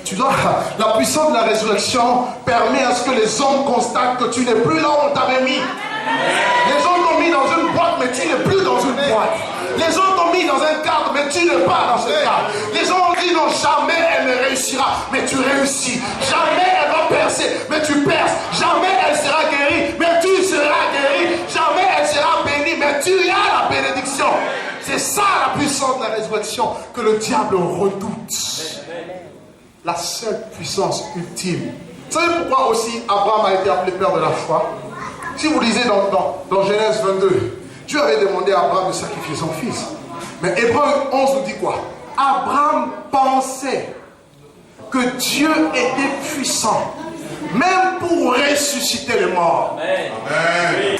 [SPEAKER 3] Tu vois, la puissance de la résurrection permet à ce que les hommes constatent que tu n'es plus là où on t'avait mis. Les gens t'ont mis dans une boîte, mais tu n'es plus dans une boîte. Les gens t'ont mis dans un cadre, mais tu n'es pas dans ce cadre. Les gens ont dit non, jamais elle ne réussira, mais tu réussis. Jamais elle va percer, mais tu perces. Jamais elle sera guérie, mais tu seras guéri. Jamais elle sera bénie, mais tu as la bénédiction. C'est ça la puissance de la résurrection que le diable redoute. La seule puissance ultime. Vous savez pourquoi aussi Abraham a été appelé père de la foi? Si vous lisez dans Genèse 22, Dieu avait demandé à Abraham de sacrifier son fils. Mais Hébreux 11 nous dit quoi? Abraham pensait que Dieu était puissant, même pour ressusciter les morts. Amen.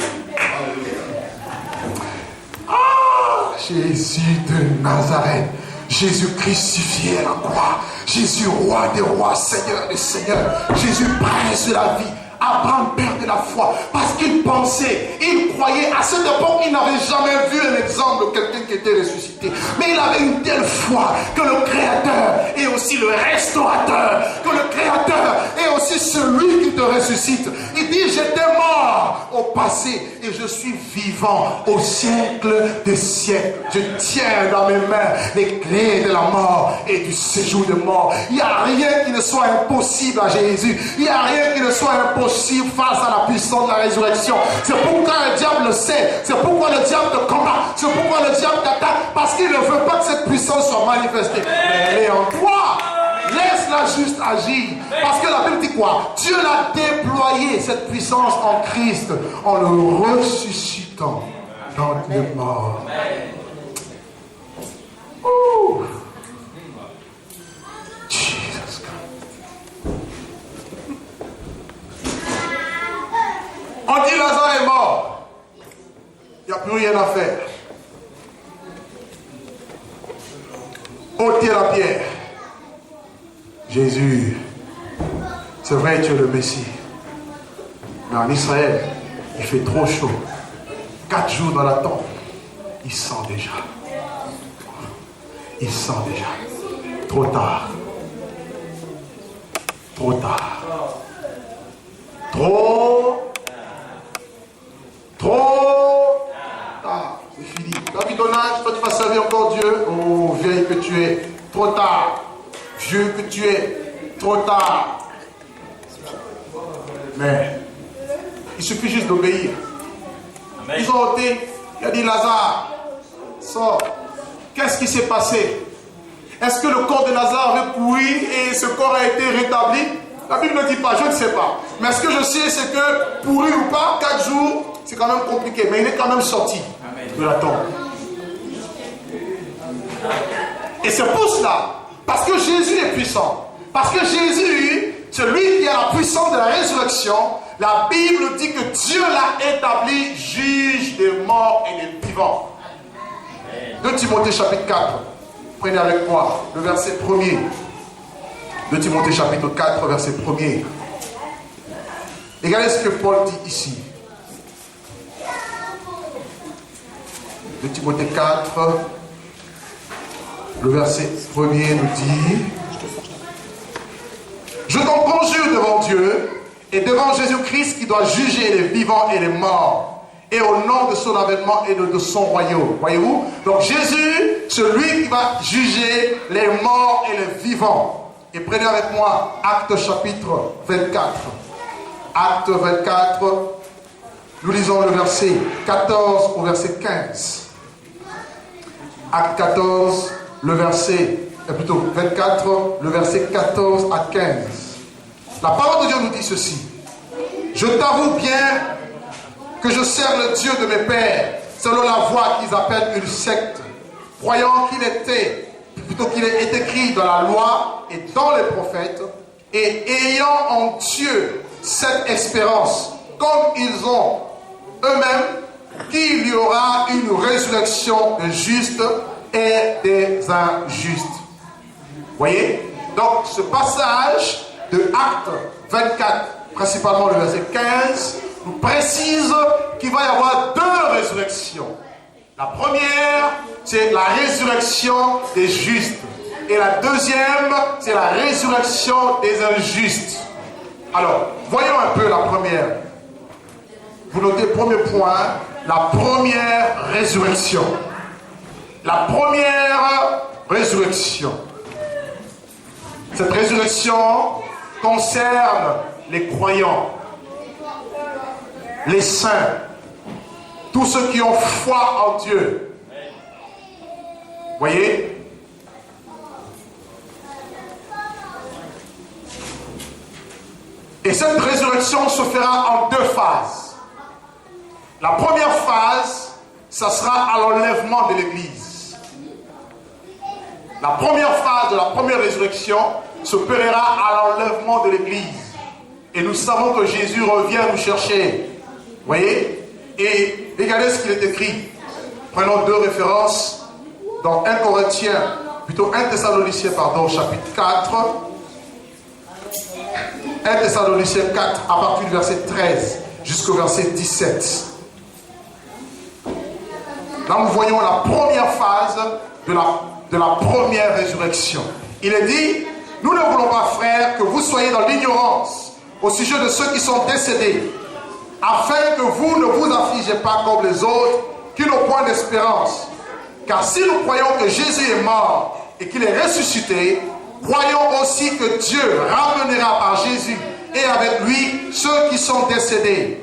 [SPEAKER 3] Ah, Jésus de Nazareth, Jésus crucifié à la croix, Jésus roi des rois, Seigneur des seigneurs, Jésus prince de la vie. Abraham perdait la foi parce qu'il pensait, il croyait. À cette époque, il n'avait jamais vu un exemple de quelqu'un qui était ressuscité. Mais il avait une telle foi que le Créateur est aussi le restaurateur, que le Créateur est aussi celui qui te ressuscite. Il dit, j'étais mort au passé et je suis vivant au siècle des siècles. Je tiens dans mes mains les clés de la mort et du séjour de mort. Il n'y a rien qui ne soit impossible à Jésus. Il n'y a rien qui ne soit impossible face à la puissance de la résurrection. C'est pourquoi le diable le sait. C'est pourquoi le diable te combat. C'est pourquoi le diable t'attaque. Parce qu'il ne veut pas que cette puissance soit manifestée. Mais elle est en toi. Laisse-la juste agir. Parce que la Bible dit quoi? Dieu l'a déployé, cette puissance en Christ, en le ressuscitant dans les morts. Ouh. Jesus Christ. On dit Lazare est mort. Il n'y a plus rien à faire. Ôtez la pierre. Jésus, c'est vrai, tu es le Messie. Mais en Israël, il fait trop chaud. 4 jours dans la tombe, il sent déjà. Il sent déjà. Trop tard. Trop tard. Trop tard. C'est fini. Tu as vu ton âge, toi tu vas servir encore Dieu. Oh, vieille que tu es. Trop tard. Vieux que tu es. Trop tard. Mais il suffit juste d'obéir. Amen. Ils ont ôté. Il a dit Lazare, sors. Qu'est-ce qui s'est passé? Est-ce que le corps de Lazare avait pourri et ce corps a été rétabli? La Bible ne dit pas, je ne sais pas. Mais ce que je sais, c'est que pourri ou pas, 4 jours, c'est quand même compliqué. Mais il est quand même sorti de la tombe. Et c'est pour cela, parce que Jésus est puissant, parce que Jésus, celui qui a la puissance de la résurrection, la Bible dit que Dieu l'a établi juge des morts et des vivants. 2 Timothée chapitre 4, prenez avec moi le verset 1er. 2 Timothée chapitre 4, verset 1er. Regardez ce que Paul dit ici. 2 Timothée 4, le verset 1er nous dit: je t'en conjure devant Dieu et devant Jésus-Christ qui doit juger les vivants et les morts, et au nom de son avènement et de son royaume. Voyez-vous? Donc Jésus, celui qui va juger les morts et les vivants. Et prenez avec moi Actes chapitre 24. Acte 24, nous lisons le verset 14 au verset 15. Acte 14, le verset, plutôt 24, le verset 14 à 15. La parole de Dieu nous dit ceci: je t'avoue bien que je sers le Dieu de mes pères, selon la voie qu'ils appellent une secte, croyant qu'il est écrit dans la loi et dans les prophètes, et ayant en Dieu cette espérance, comme ils ont eux-mêmes, qu'il y aura une résurrection des justes et des injustes. Voyez? Donc ce passage de Acte 24, principalement le verset 15, nous précise qu'il va y avoir 2 résurrections. La première, c'est la résurrection des justes. Et la deuxième, c'est la résurrection des injustes. Alors, voyons un peu la première. Vous notez, premier point, la première résurrection. La première résurrection. Cette résurrection concerne les croyants, les saints, tous ceux qui ont foi en Dieu. Voyez? Et cette résurrection se fera en 2 phases. La première phase, ça sera à l'enlèvement de l'Église. La première phase de la première résurrection se opérera à l'enlèvement de l'Église. Et nous savons que Jésus revient nous chercher. Voyez? Et regardez ce qu'il est écrit. Prenons 2 références dans 1 Thessaloniciens, chapitre 4. 1 Thessaloniciens 4, à partir du verset 13 jusqu'au verset 17. Là, nous voyons la première phase de la première résurrection. Il est dit: nous ne voulons pas, frères, que vous soyez dans l'ignorance au sujet de ceux qui sont décédés, afin que vous ne vous affligez pas comme les autres qui n'ont point d'espérance. Car si nous croyons que Jésus est mort et qu'il est ressuscité, croyons aussi que Dieu ramènera par Jésus et avec lui ceux qui sont décédés.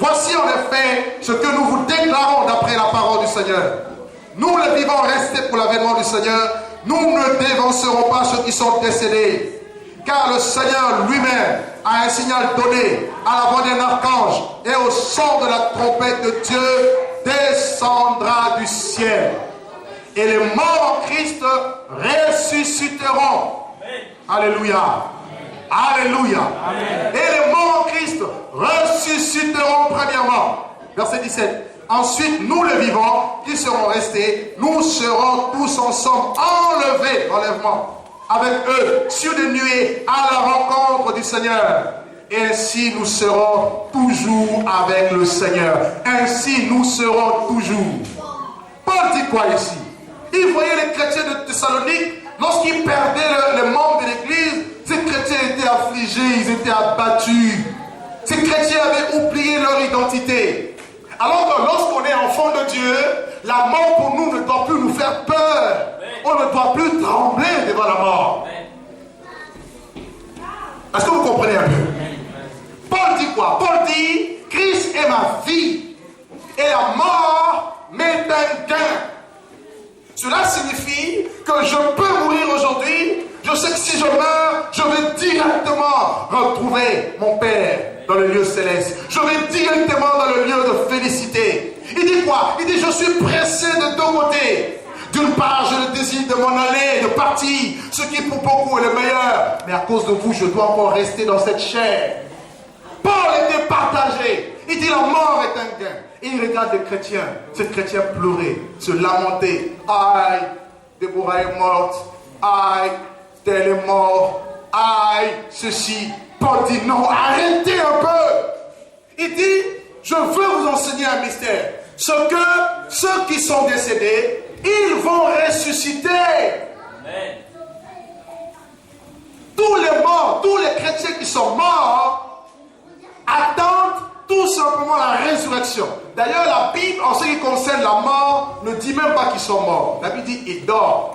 [SPEAKER 3] Voici en effet ce que nous vous déclarons d'après la parole du Seigneur. Nous, les vivants restés pour l'avènement du Seigneur, nous ne dévancerons pas ceux qui sont décédés. Car le Seigneur lui-même a un signal donné à la voix d'un archange, et au son de la trompette de Dieu descendra du ciel. Et les morts en Christ ressusciteront. Alléluia. Alléluia. Amen. Et les morts en Christ ressusciteront premièrement. Verset 17. Ensuite, nous les vivants qui serons restés, nous serons tous ensemble enlevés, enlèvement, avec eux, sur des nuées, à la rencontre du Seigneur. Et ainsi nous serons toujours avec le Seigneur. Ainsi nous serons toujours. Paul dit quoi ici? Il voyait les chrétiens de Thessalonique, lorsqu'ils perdaient les membres de l'église, ces chrétiens étaient affligés, ils étaient abattus. Ces chrétiens avaient oublié leur identité. Alors que lorsqu'on est enfant de Dieu, la mort pour nous ne doit plus nous faire peur. On ne doit plus trembler devant la mort. Est-ce que vous comprenez un peu? Paul dit quoi? Paul dit: Christ est ma vie et la mort m'est un gain. Cela signifie que je peux mourir aujourd'hui. Je sais que si je meurs, je vais directement retrouver mon Père dans le lieu céleste. Je vais directement dans le lieu de félicité. Il dit quoi? Il dit: je suis pressé de 2 côtés. D'une part, j'ai le désir de m'en aller, de partir, ce qui pour beaucoup est le meilleur. Mais à cause de vous, je dois encore rester dans cette chair. Paul était partagé. Il dit: la mort est un gain. Et il regarde les chrétiens, ces chrétiens pleurer, se lamenter. Aïe, Déborah est morte. Aïe, tel est mort.
[SPEAKER 4] aïe, ceci. Paul dit non, arrêtez un peu. Il dit, je veux vous enseigner un mystère. Ce que ceux qui sont décédés, ils vont ressusciter.
[SPEAKER 5] Amen.
[SPEAKER 4] Tous les morts, tous les chrétiens qui sont morts, attendent tout simplement la résurrection. D'ailleurs, la Bible, en ce qui concerne la mort, ne dit même pas qu'ils sont morts. La Bible dit, ils dorment.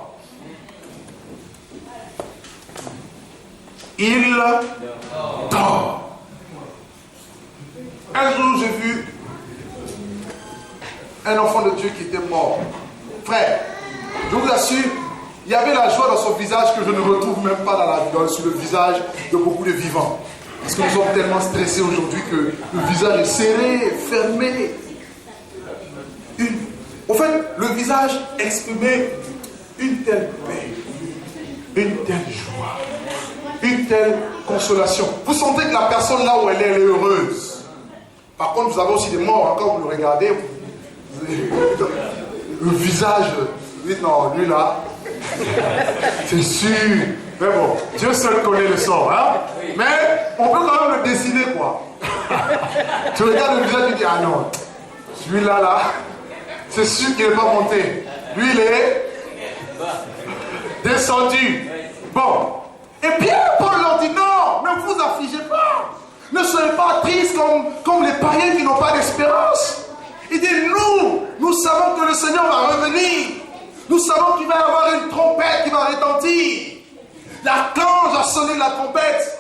[SPEAKER 4] Il dort. Un jour, j'ai vu un enfant de Dieu qui était mort. Frère, je vous assure, il y avait la joie dans son visage que je ne retrouve même pas sur le visage de beaucoup de vivants. Parce que nous sommes tellement stressés aujourd'hui que le visage est serré, fermé. Au fait, le visage exprimait une telle paix, une telle joie, une telle consolation. Vous sentez que la personne là où elle est heureuse. Par contre, vous avez aussi des morts, quand vous le regardez, le visage, vous dites non, lui là, c'est sûr. Mais bon, Dieu seul connaît le sort, hein. Mais on peut quand même le dessiner, quoi. Tu regardes le visage et tu dis, ah non, celui-là, là, c'est sûr qu'il n'est pas monté. Lui, il est descendu. Bon. Et Pierre, Paul leur dit, non, ne vous affligez pas. Ne soyez pas tristes comme les païens qui n'ont pas d'espérance. Il dit, nous savons que le Seigneur va revenir. Nous savons qu'il va y avoir une trompette qui va retentir. L'archange a sonné la trompette.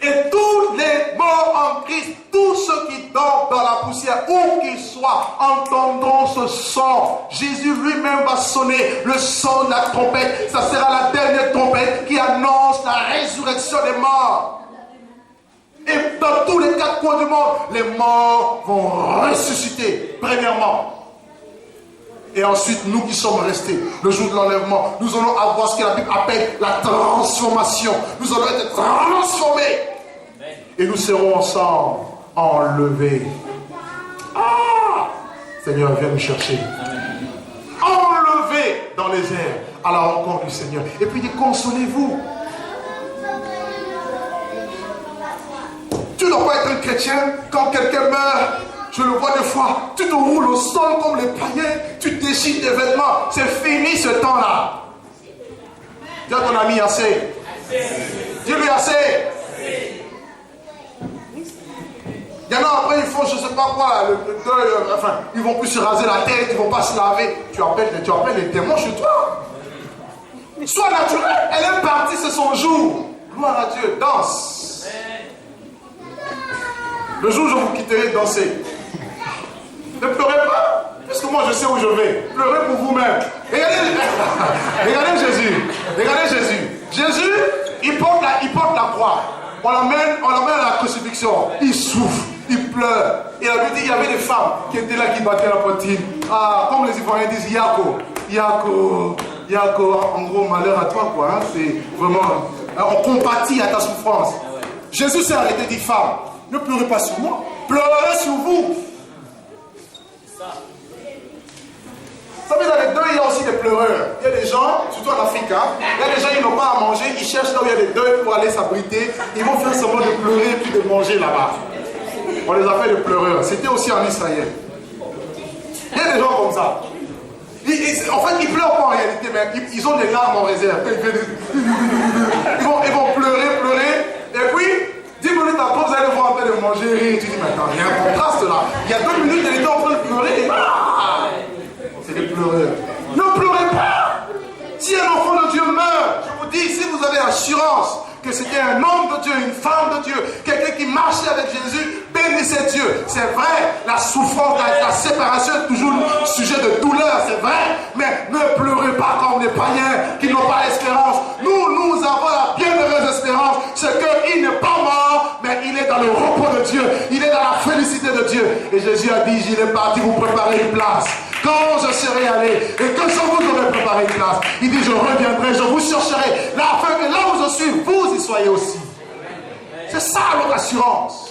[SPEAKER 4] Et tous les morts en Christ, tous ceux qui dorment dans la poussière, où qu'ils soient, entendront ce son. Jésus lui-même va sonner le son de la trompette. Ça sera la dernière trompette qui annonce la résurrection des morts. Et dans tous les quatre coins du monde, les morts vont ressusciter, premièrement. Et ensuite, nous qui sommes restés, le jour de l'enlèvement, nous allons avoir ce que la Bible appelle la transformation. Nous allons être transformés. Et nous serons ensemble enlevés. Ah! Seigneur, viens nous chercher. Enlevés dans les airs à la rencontre du Seigneur. Et puis, il dit, consolez-vous. Tu ne dois pas être un chrétien quand quelqu'un meurt. Je le vois des fois, tu te roules au sol comme les païens, tu déchires tes vêtements. C'est fini ce temps-là. Dis à ton ami assez. Dis-lui assez. Il y en a après, ils font je ne sais pas quoi, le deuil, enfin, ils vont plus se raser la tête, ils ne vont pas se laver. Tu appelles les démons chez toi. Sois naturel, elle est partie, c'est son jour. Gloire à Dieu, danse. Le jour où je vous quitterai, dansez. Ne pleurez pas, puisque moi je sais où je vais. Pleurez pour vous-même. Regardez Jésus. Regardez Jésus. Jésus, il porte la croix. On l'emmène à la crucifixion. Il souffre, il pleure. Et la Bible dit, il y avait des femmes qui étaient là, qui battaient la poitrine. Ah, comme les Ivoiriens disent, Yako, en gros, malheur à toi, quoi. Hein, c'est vraiment, on compatit à ta souffrance. Jésus s'est arrêté, dit, femme, ne pleurez pas sur moi, pleurez sur vous. Vous savez, dans les deuils, il y a aussi des pleureurs. Il y a des gens, surtout en Afrique, hein, il y a des gens qui n'ont pas à manger, ils cherchent là où il y a des deuils pour aller s'abriter. Ils vont faire semblant de pleurer et puis de manger là-bas. On les appelle les pleureurs. C'était aussi en Israël. Il y a des gens comme ça. En fait, ils ne pleurent pas en réalité, mais ils ont des larmes en réserve. Ils vont pleurer. Et puis, 10 minutes après, vous allez voir en train de manger. Et tu dis, mais attends, il y a un contraste là. Il y a 2 minutes, elle était en train de pleurer. C'est des pleureurs. Ne pleurez pas. Si un enfant de Dieu meurt, je vous dis, si vous avez assurance que c'était un homme de Dieu, une femme de Dieu, quelqu'un qui marchait avec Jésus, bénissez Dieu. C'est vrai, la souffrance, la séparation est toujours sujet de douleur, c'est vrai, mais ne pleurez pas comme les païens qui n'ont pas l'espérance. Nous avons la bienheureuse espérance, c'est qu'il n'est pas mort, mais il est dans le repos de Dieu, il est dans la félicité de Dieu. Et Jésus a dit, j'y est parti vous préparer une place. Quand je serai allé et que je vous aurai préparé une place, il dit, je reviendrai, je vous chercherai, là, afin que là où je suis, vous y soyez aussi. C'est ça notre assurance.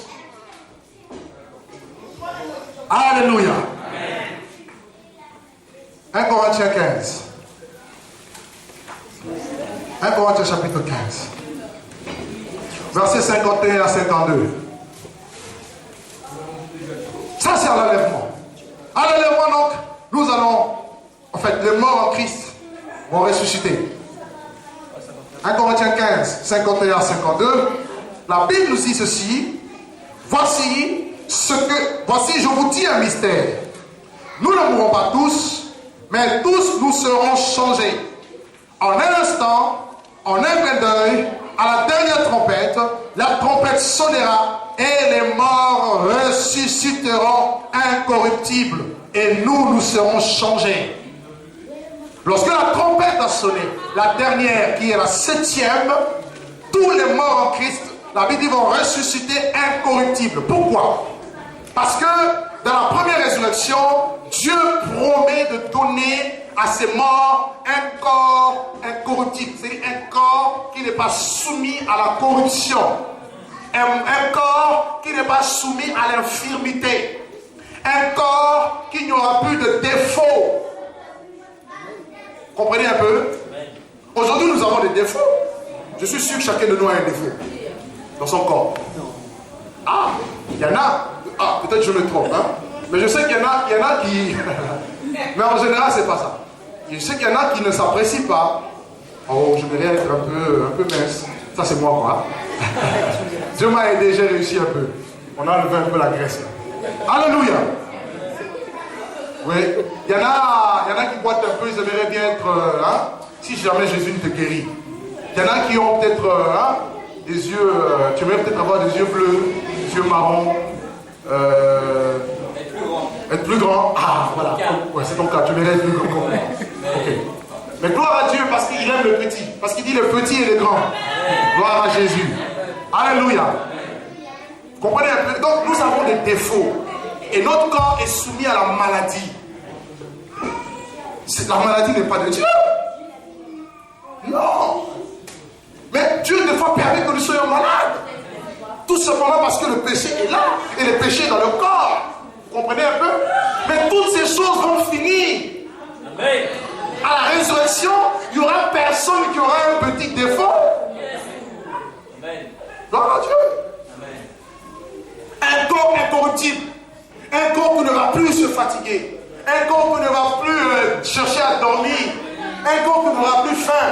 [SPEAKER 4] Alléluia. 1 Corinthiens 15. 1 Corinthiens chapitre 15. Versets 51 à 52. Ça, c'est à l'enlèvement. À l'enlèvement, donc, nous allons, en fait, les morts en Christ vont ressusciter. 1 Corinthiens 15, 51 à 52. La Bible nous dit ceci. Voici, je vous dis un mystère. Nous ne mourrons pas tous, mais tous nous serons changés. En un instant, en un clin d'œil, à la dernière trompette, la trompette sonnera et les morts ressusciteront incorruptibles et nous serons changés. Lorsque la trompette a sonné, la dernière qui est la 7e, tous les morts en Christ, la Bible dit, vont ressusciter incorruptibles. Pourquoi? Parce que dans la première résurrection, Dieu promet de donner à ces morts un corps incorruptible, c'est-à-dire un corps qui n'est pas soumis à la corruption, un corps qui n'est pas soumis à l'infirmité, un corps qui n'aura plus de défauts. Comprenez un peu? Aujourd'hui, nous avons des défauts. Je suis sûr que chacun de nous a un défaut dans son corps. Ah, il y en a. Ah, peut-être je me trompe, hein? Mais je sais qu'il y en a qui... Mais en général, c'est pas ça. Je sais qu'il y en a qui ne s'apprécient pas. Oh, je devrais être un peu mince. Ça, c'est moi, quoi. Dieu m'a aidé, j'ai réussi un peu. On a enlevé un peu la graisse, là. Alléluia. Oui, il y en a qui boitent un peu, ils aimeraient bien être... si jamais Jésus ne te guérit. Il y en a qui ont peut-être des yeux... tu aimerais peut-être avoir des yeux bleus, des yeux marrons. Être plus grand. Ah, voilà. Ouais, c'est ton cas. Tu mérites être plus grand. Ok. Mais gloire à Dieu parce qu'il aime le petit. Parce qu'il dit le petit et le grand. Gloire à Jésus. Alléluia. Vous comprenez un peu? Donc, nous avons des défauts. Et notre corps est soumis à la maladie. La maladie n'est pas de Dieu. Non. Mais Dieu, des fois, permet que nous soyons malades. Tout simplement parce que le péché est là. Et le péché est dans le corps. Vous comprenez un peu? Mais toutes ces choses vont finir. Amen. À la résurrection, il n'y aura personne qui aura un petit défaut. Amen. Gloire à Dieu. Amen. Un corps incorruptible. Un corps qui ne va plus se fatiguer. Un corps qui ne va plus chercher à dormir. Un corps qui n'aura plus faim.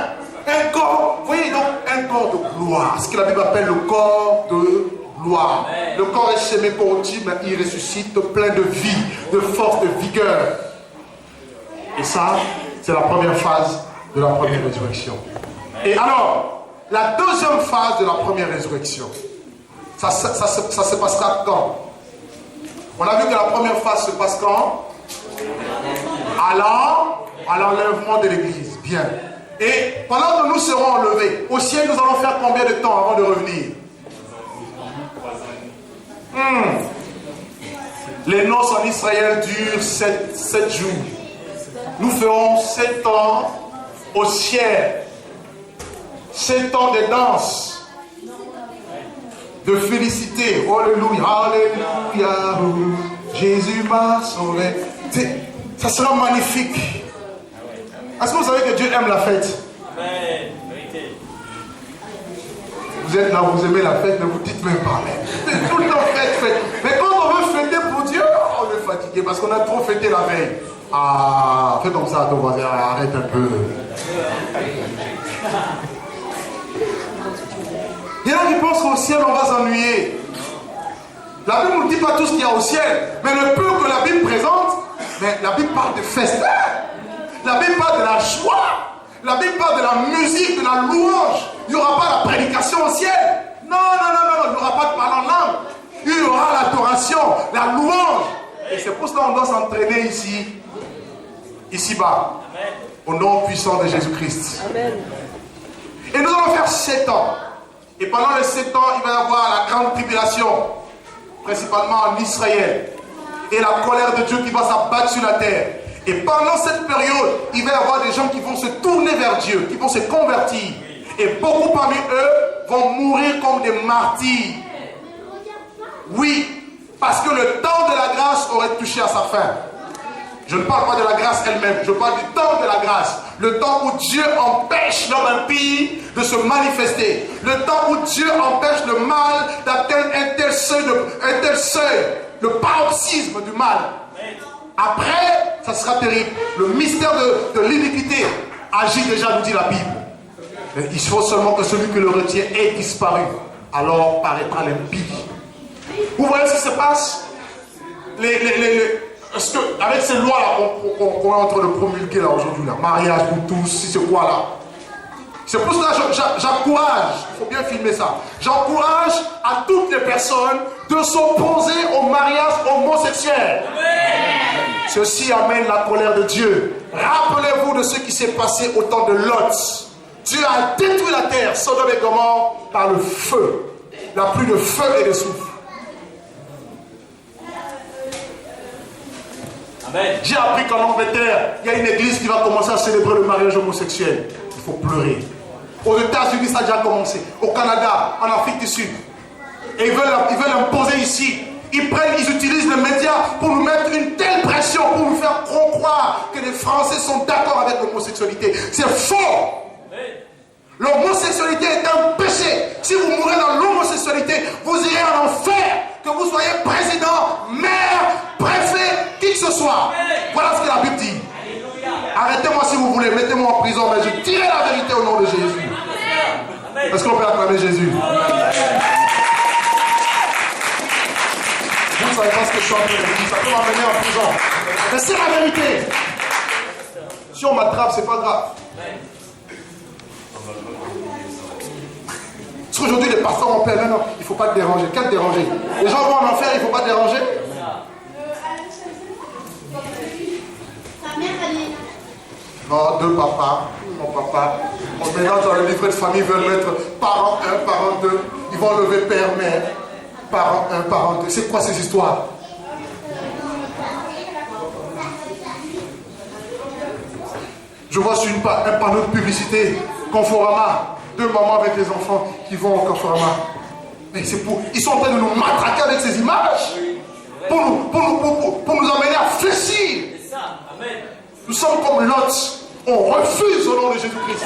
[SPEAKER 4] Un corps, vous voyez donc, un corps de gloire. Ce que la Bible appelle le corps de gloire. Amen. Le corps est semé corruptible, mais il ressuscite plein de vie, de force, de vigueur. Et ça, c'est la première phase de la première résurrection. Et alors, la deuxième phase de la première résurrection, ça se passera quand? On a vu que la première phase se passe quand? À l'enlèvement de l'église. Bien. Et pendant que nous serons enlevés, au ciel, nous allons faire combien de temps avant de revenir? Les noces en Israël durent 7 jours. Nous ferons 7 ans au ciel. 7 ans de danse, de félicité. Alléluia, alléluia. Jésus m'a sauvé. Ça sera magnifique. Est-ce que vous savez que Dieu aime la fête? Vous êtes là, vous aimez la fête, mais vous dites même pas. Mais tout le temps fête. Mais quand on veut fêter pour Dieu, on est fatigué parce qu'on a trop fêté la veille. Ah, fais comme ça à ton voisin, arrête un peu. Il y en a qui pensent qu'au ciel on va s'ennuyer. La Bible ne nous dit pas tout ce qu'il y a au ciel, mais le peu que la Bible présente, mais la Bible parle de festin. La Bible parle de la joie. La Bible parle de la musique, de la louange. Il n'y aura pas la prédication au ciel. Non. Il n'y aura pas de parole en langue. Il y aura l'adoration, la louange. Et c'est pour cela qu'on doit s'entraîner ici-bas. Au nom puissant de Jésus-Christ. Et nous allons faire 7 ans. Et pendant les 7 ans, il va y avoir la grande tribulation. Principalement en Israël. Et la colère de Dieu qui va s'abattre sur la terre. Et pendant cette période, il va y avoir des gens qui vont se tourner vers Dieu, qui vont se convertir. Et beaucoup parmi eux vont mourir comme des martyrs. Oui, parce que le temps de la grâce aurait touché à sa fin. Je ne parle pas de la grâce elle-même, je parle du temps de la grâce. Le temps où Dieu empêche l'homme impie de se manifester. Le temps où Dieu empêche le mal d'atteindre un tel seuil, le paroxysme du mal. Après, ça sera terrible. Le mystère de l'iniquité agit déjà, nous dit la Bible. Mais il faut seulement que celui qui le retient ait disparu. Alors paraîtra l'impie. Vous voyez ce qui se passe? Parce que avec ces lois-là qu'on est en train de promulguer là aujourd'hui, là, mariage pour tous, si c'est quoi là? C'est pour cela que j'encourage, il faut bien filmer ça, j'encourage à toutes les personnes de s'opposer au mariage homosexuel. Ceci amène la colère de Dieu. Rappelez-vous de ce qui s'est passé au temps de Lot. Dieu a détruit la terre, Sodome et Gomorrhe, par le feu. La pluie de feu et de souffle. Amen. J'ai appris qu'en Angleterre, il y a une église qui va commencer à célébrer le mariage homosexuel. Il faut pleurer. Aux États-Unis, ça a déjà commencé. Au Canada, en Afrique du Sud. Et ils veulent imposer ici. Ils utilisent les médias pour nous mettre une telle pression, pour nous faire croire que les Français sont d'accord avec l'homosexualité. C'est faux. L'homosexualité est un péché. Si vous mourrez dans l'homosexualité, vous irez en enfer. Que vous soyez président, maire, préfet, qui que ce soit. Voilà ce que la Bible dit. Arrêtez-moi si vous voulez, mettez-moi en prison, mais je dirai la vérité au nom de Jésus. Est-ce qu'on peut acclamer Jésus? Vous ne savez pas ce que je suis en train de dire, ça peut m'amener en prison. Mais c'est la vérité. Si on m'attrape, c'est pas grave. Parce qu'aujourd'hui, les pasteurs ont peur. Non, il ne faut pas te déranger. Quel déranger? Les gens vont en enfer, il ne faut pas te déranger. Non, deux papas. Mon papa. Maintenant, dans le livret de famille, ils veulent mettre parent 1, parent 2. Ils vont lever père, mère. Parent 1, parent 2. C'est quoi ces histoires? Je vois sur un panneau de publicité, Conforama. Deux mamans avec les enfants qui vont au Conforama. Mais c'est pour... Ils sont en train de nous matraquer avec ces images. Pour nous amener à fléchir. Nous sommes comme Lot. On refuse au nom de Jésus-Christ.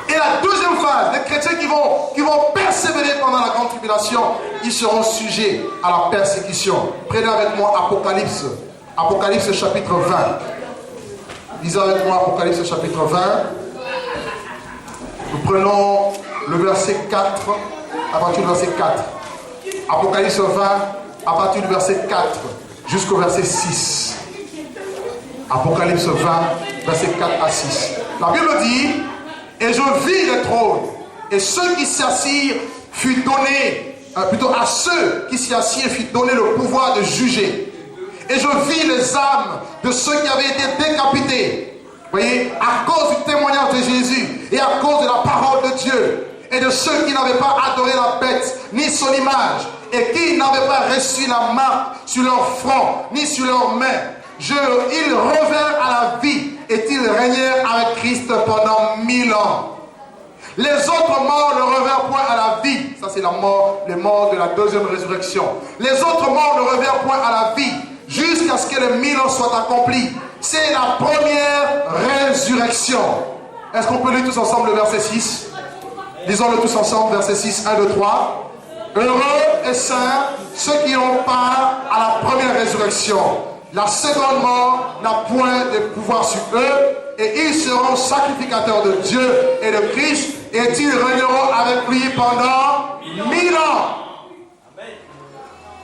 [SPEAKER 4] Et la deuxième phase, les chrétiens qui vont persévérer pendant la grande tribulation, ils seront sujets à la persécution. Prenez avec moi Apocalypse. Apocalypse chapitre 20. Lisez avec moi Apocalypse chapitre 20. Nous prenons le verset 4 à partir du verset 4. Apocalypse 20 à partir du verset 4 jusqu'au verset 6. Apocalypse 20, verset 4 à 6. La Bible dit: et je vis les trônes, et ceux qui s'y assirent fut donné, plutôt à ceux qui s'y assirent fut donné le pouvoir de juger. Et je vis les âmes de ceux qui avaient été décapités, voyez, à cause du témoignage de Jésus et à cause de la parole de Dieu, et de ceux qui n'avaient pas adoré la bête, ni son image, et qui n'avaient pas reçu la marque sur leur front, ni sur leurs mains. Ils revinrent à la vie, et ils régnèrent avec Christ pendant 1000 ans. Les autres morts ne revinrent point à la vie. Ça, c'est les morts de la deuxième résurrection. Les autres morts ne revinrent point à la vie, jusqu'à ce que les 1000 ans soient accomplis. C'est la première résurrection. Est-ce qu'on peut lire tous ensemble le verset 6? Lisons-le tous ensemble, verset 6, 1, 2, 3. Heureux et saints ceux qui ont part à la première résurrection. La seconde mort n'a point de pouvoir sur eux, et ils seront sacrificateurs de Dieu et de Christ, et ils régneront avec lui pendant 1000 ans.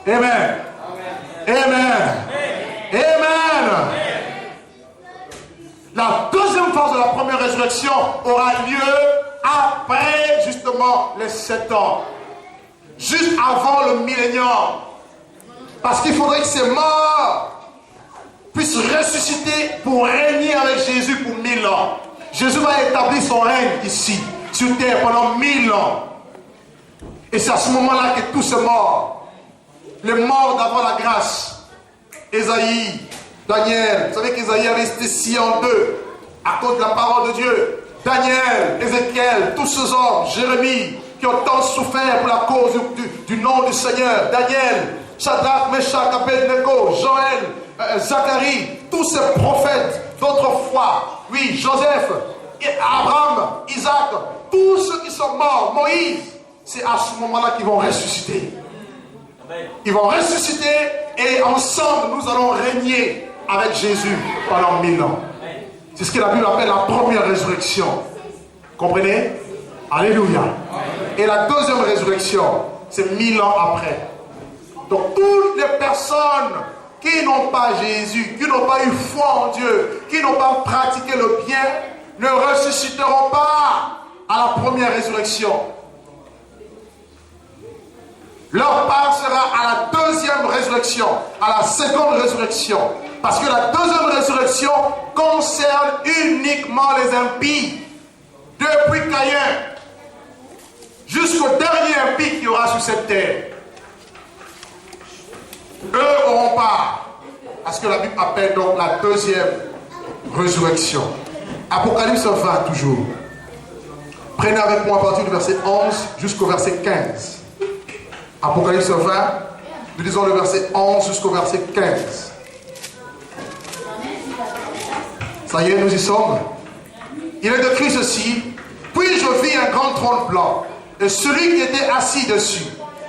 [SPEAKER 4] Amen. Amen. Amen. La deuxième phase de la première résurrection aura lieu après justement les 7 ans. Juste avant le millénium. Parce qu'il faudrait que ces morts puissent ressusciter pour régner avec Jésus pour 1000 ans. Jésus va établir son règne ici, sur terre, pendant 1000 ans. Et c'est à ce moment-là que tous ces morts, les morts d'avant la grâce, Ésaïe, Daniel, vous savez qu'Ésaïe avait été scié en deux à cause de la parole de Dieu. Daniel, Ézéchiel, tous ces hommes, Jérémie, qui ont tant souffert pour la cause du nom du Seigneur. Daniel, Shadrach, Meshach, Abednego, Joël, Zacharie, tous ces prophètes d'autrefois. Oui, Joseph, Abraham, Isaac, tous ceux qui sont morts, Moïse, c'est à ce moment-là qu'ils vont ressusciter. Ils vont ressusciter et ensemble nous allons régner avec Jésus pendant 1000 ans. C'est ce que la Bible appelle la première résurrection. Comprenez? Alléluia. Et la deuxième résurrection, c'est 1000 ans après. Donc toutes les personnes qui n'ont pas Jésus, qui n'ont pas eu foi en Dieu, qui n'ont pas pratiqué le bien, ne ressusciteront pas à la première résurrection. Leur part sera à la deuxième résurrection, à la seconde résurrection. Parce que la deuxième résurrection concerne uniquement les impies. Depuis Caïn jusqu'au dernier impie qu'il y aura sur cette terre. Eux n'auront pas à ce que la Bible appelle donc la deuxième résurrection. Apocalypse 20 toujours. Prenez avec moi à partir du verset 11 jusqu'au verset 15. Apocalypse 20, nous lisons le verset 11 jusqu'au verset 15. Ça y est, nous y sommes. Il est écrit ceci. Puis je vis un grand trône blanc, et celui qui était assis dessus.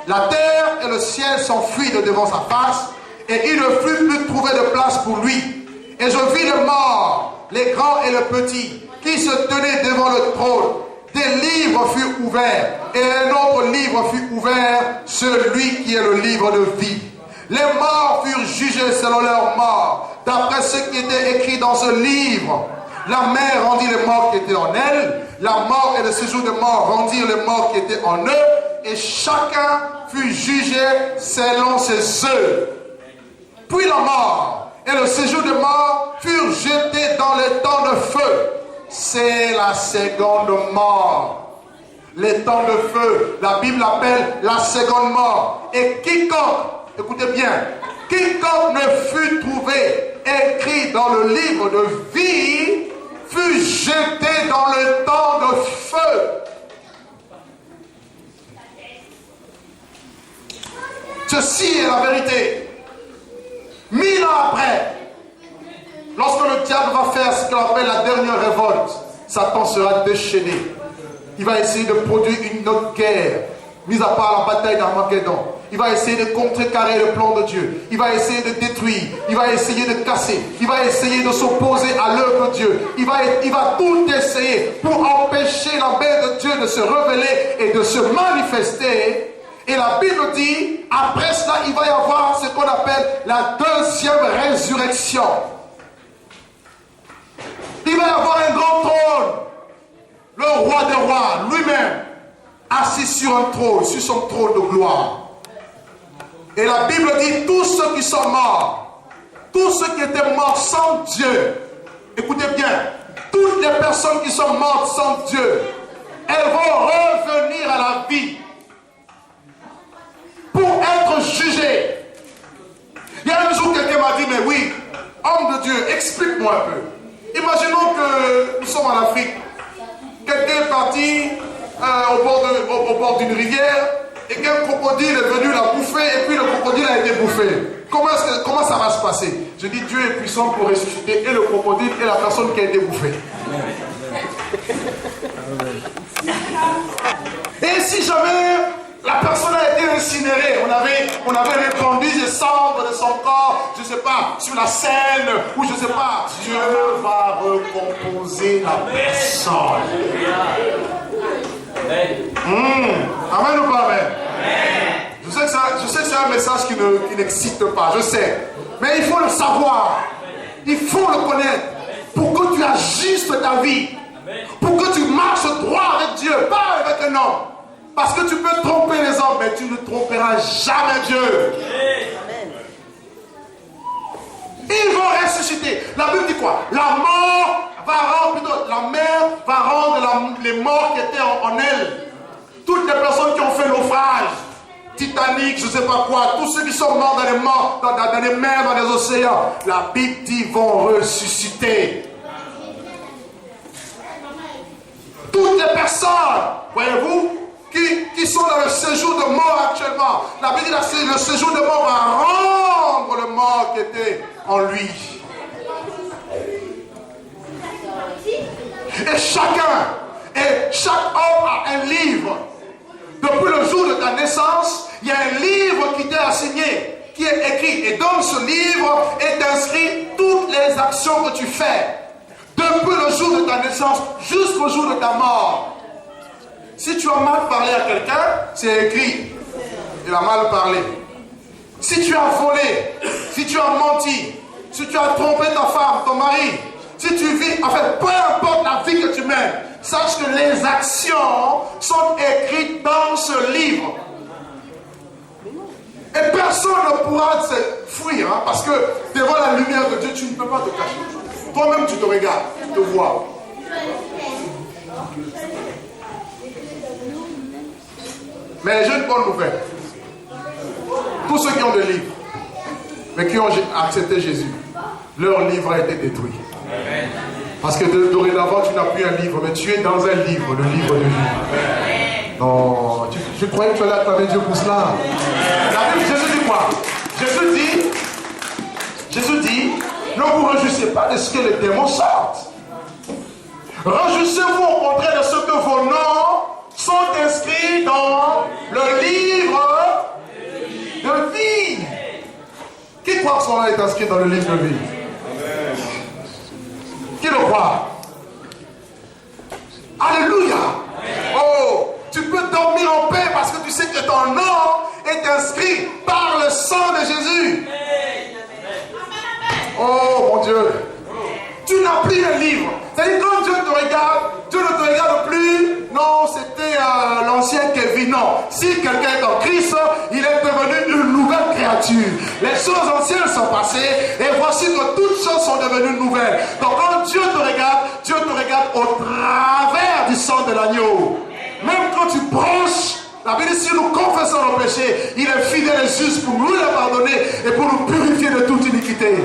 [SPEAKER 4] La terre et le ciel s'enfuient de devant sa face, et il ne fut plus trouvé de place pour lui. Et je vis les morts, les grands et les petits, qui se tenaient devant le trône. Des livres furent ouverts, et un autre livre fut ouvert, celui qui est le livre de vie. Les morts furent jugés selon leurs morts, d'après ce qui était écrit dans ce livre. La mer rendit les morts qui étaient en elle, la mort et le séjour des morts rendirent les morts qui étaient en eux, et chacun fut jugé selon ses œuvres. Puis la mort et le séjour des morts furent jetés dans les temps de feu. C'est la seconde mort. Les temps de feu, la Bible appelle la seconde mort. Et quiconque, écoutez bien, quiconque ne fut trouvé écrit dans le livre de vie fut jeté dans le temps de feu. Ceci est la vérité. 1000 ans après, lorsque le diable va faire ce qu'on appelle la dernière révolte, Satan sera déchaîné. Il va essayer de produire une autre guerre, mis à part la bataille d'Armageddon. Il va essayer de contrecarrer le plan de Dieu. Il va essayer de détruire. Il va essayer de casser. Il va essayer de s'opposer à l'œuvre de Dieu. Il va tout essayer pour empêcher la main de Dieu de se révéler et de se manifester. Et la Bible dit, après cela, il va y avoir ce qu'on appelle la deuxième résurrection. Il va y avoir un grand trône. Le roi des rois, lui-même, assis sur un trône, sur son trône de gloire. Et la Bible dit, tous ceux qui sont morts, tous ceux qui étaient morts sans Dieu, écoutez bien, toutes les personnes qui sont mortes sans Dieu, elles vont revenir à la vie pour être jugées. Il y a un jour, quelqu'un m'a dit, mais oui, homme de Dieu, explique-moi un peu. Imaginons que nous sommes en Afrique. Quelqu'un est parti au bord d'une rivière et qu'un crocodile est venu la bouffer et puis le crocodile a été bouffé. Comment ça va se passer? Je dis, Dieu est puissant pour ressusciter et le crocodile et la personne qui a été bouffée. Et si jamais la personne a été incinérée, on avait répandu les cendres de son corps, je ne sais pas, sur la Seine, ou je ne sais pas, Dieu va recomposer la personne. Amen ou pas amen? Je sais que c'est un message qui n'existe pas, je sais. Mais il faut le savoir. Il faut le connaître. Pour que tu agisses ta vie. Pour que tu marches droit avec Dieu, pas avec un homme. Parce que tu peux tromper les hommes, mais tu ne tromperas jamais Dieu. Ils vont ressusciter. La Bible dit quoi? La mer va rendre les morts qui étaient en elle. Toutes les personnes qui ont fait naufrage, Titanic, je ne sais pas quoi, tous ceux qui sont morts dans les mers, dans les océans, la Bible dit vont ressusciter. Toutes les personnes, voyez-vous, qui seulement. La Bible dit que le séjour de mort va rendre le mort qui était en lui. Et chaque homme a un livre. Depuis le jour de ta naissance, il y a un livre qui t'est assigné, qui est écrit. Et dans ce livre est inscrit toutes les actions que tu fais. Depuis le jour de ta naissance jusqu'au jour de ta mort. Si tu as mal parlé à quelqu'un, c'est écrit. Il a mal parlé. Si tu as volé, si tu as menti, si tu as trompé ta femme, ton mari, si tu vis, en fait, peu importe la vie que tu mènes, sache que les actions sont écrites dans ce livre. Et personne ne pourra se fuir, hein, parce que devant la lumière de Dieu, tu ne peux pas te cacher. Toi-même, tu te regardes, tu te vois. Mais j'ai une bonne nouvelle. Tous ceux qui ont des livres, mais qui ont accepté Jésus, leur livre a été détruit. Parce que dorénavant, tu n'as plus un livre, mais tu es dans un livre, le livre de vie. Non, je croyais que tu allais acclamer Dieu pour cela. La Bible, Jésus dit quoi? Jésus dit, ne vous réjouissez pas de ce que les démons sortent. Réjouissez-vous au contraire de ce que vos noms sont inscrits dans le livre de vie. Qui croit que son nom est inscrit dans le livre de vie? Qui le croit? Alléluia! Oh, tu peux dormir en paix parce que tu sais que ton nom est inscrit par le sang de Jésus. Oh mon Dieu! Tu n'as plus un livre. C'est-à-dire quand Dieu te regarde, Dieu ne te regarde plus. Non, c'était l'ancien Kevin. Non. Si quelqu'un est en Christ, il est devenu une nouvelle créature. Les choses anciennes sont passées et voici que toutes choses sont devenues nouvelles. Donc quand Dieu te regarde au travers du sang de l'agneau. Même quand tu branches, la Bible dit si nous confessons nos péchés, il est fidèle et juste pour nous les pardonner et pour nous purifier de toute iniquité.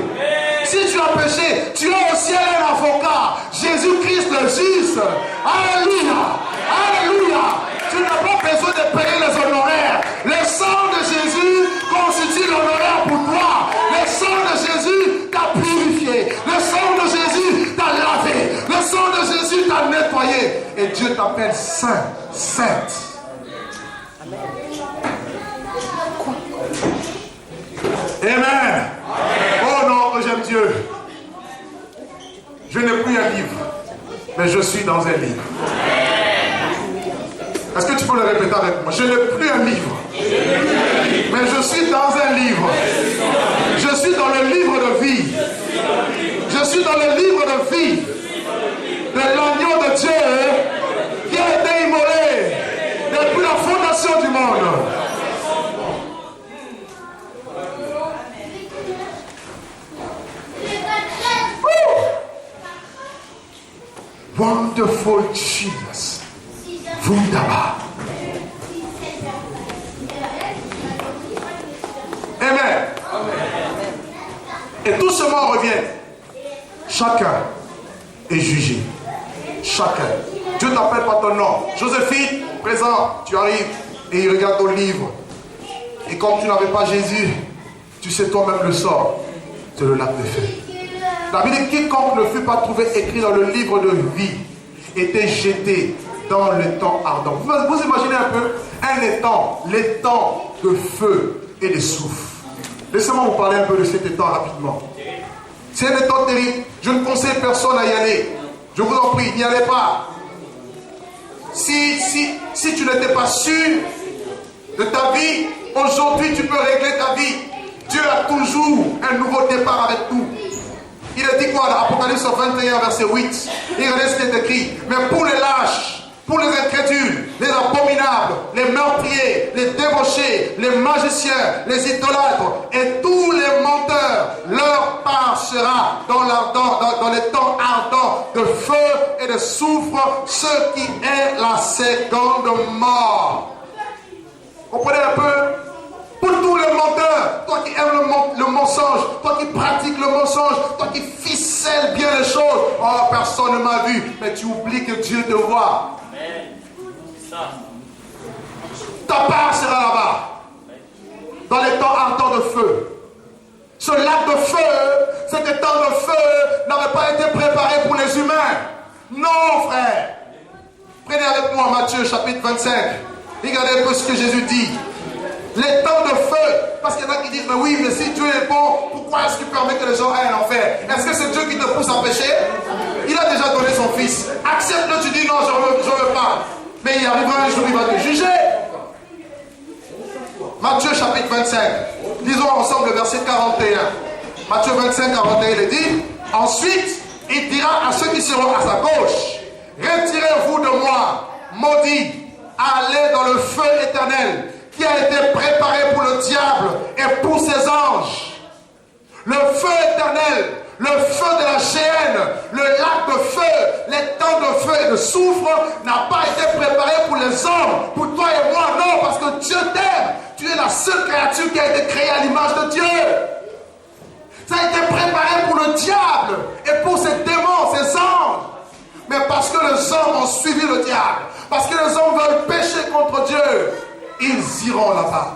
[SPEAKER 4] Si tu as péché, tu as au ciel un avocat, Jésus-Christ le juste. Alléluia! Alléluia! Tu n'as pas besoin de payer les honoraires. Le sang de Jésus constitue l'honoraire pour toi. Le sang de Jésus t'a purifié. Le sang de Jésus t'a lavé. Le sang de Jésus t'a nettoyé. Et Dieu t'appelle saint, sainte. Amen. Oh non, que j'aime Dieu. Je n'ai plus un livre, mais je suis dans un livre. Est-ce que tu peux le répéter avec moi? Je n'ai plus un livre, mais je suis dans un livre. Je suis dans le livre de vie. Je suis dans le livre de vie de l'agneau de Dieu qui a été immolé depuis la fondation du monde. Wonderful Jesus. Wunderbar. Amen. Et tout ce monde revient. Chacun est jugé. Chacun. Dieu t'appelle par ton nom. Joséphine, présent, tu arrives et il regarde ton livre. Et comme tu n'avais pas Jésus, tu sais toi-même le sort. C'est le lac de feu. La Bible dit quiconque ne fut pas trouvé écrit dans le livre de vie était jeté dans le temps ardent. Vous imaginez un peu un étang, l'étang de feu et de soufre. Laissez-moi vous parler un peu de cet étang rapidement. C'est un étang terrible. Je ne conseille personne à y aller. Je vous en prie, n'y allez pas. Si tu n'étais pas sûr de ta vie, aujourd'hui tu peux régler ta vie. Dieu a toujours un nouveau départ avec nous. Il a dit quoi dans Apocalypse 21, verset 8? Regardez ce qui est écrit. Mais pour les lâches, pour les incrédules, les abominables, les meurtriers, les débauchés, les magiciens, les idolâtres et tous les menteurs, leur part sera dans les temps ardents de feu et de soufre, ce qui est la seconde mort. Comprenez un peu? Pour tous les menteurs, toi qui aimes le mensonge, toi qui pratiques le mensonge, toi qui ficelles bien les choses. Oh, personne ne m'a vu, mais tu oublies que Dieu te voit. Ta part sera là-bas. dans les temps ardents de feu. Ce lac de feu, cet étang de feu n'avait pas été préparé pour les humains. Non, frère. Prenez avec moi Matthieu chapitre 25. Regardez un peu ce que Jésus dit. Les temps de feu. Parce qu'il y en a qui disent, mais oui, mais si Dieu est bon, pourquoi est-ce qu'il permet que les gens aillent en enfer? Est-ce que c'est Dieu qui te pousse à pécher? Il a déjà donné son fils. Accepte-le, tu dis non, je veux pas. Mais il arrivera un jour, il va te juger. Matthieu chapitre 25. Lisons ensemble le verset 41. Matthieu 25, 41, il dit, ensuite, il dira à ceux qui seront à sa gauche, retirez-vous de moi, maudits, allez dans le feu éternel qui a été préparé pour le diable et pour ses anges. Le feu éternel, le feu de la géhenne, le lac de feu, les temps de feu et de soufre n'a pas été préparé pour les hommes, pour toi et moi, non, parce que Dieu t'aime. Tu es la seule créature qui a été créée à l'image de Dieu. Ça a été préparé pour le diable et pour ses démons, ses anges. Mais parce que les hommes ont suivi le diable, parce que les hommes veulent pécher contre Dieu, ils iront là-bas.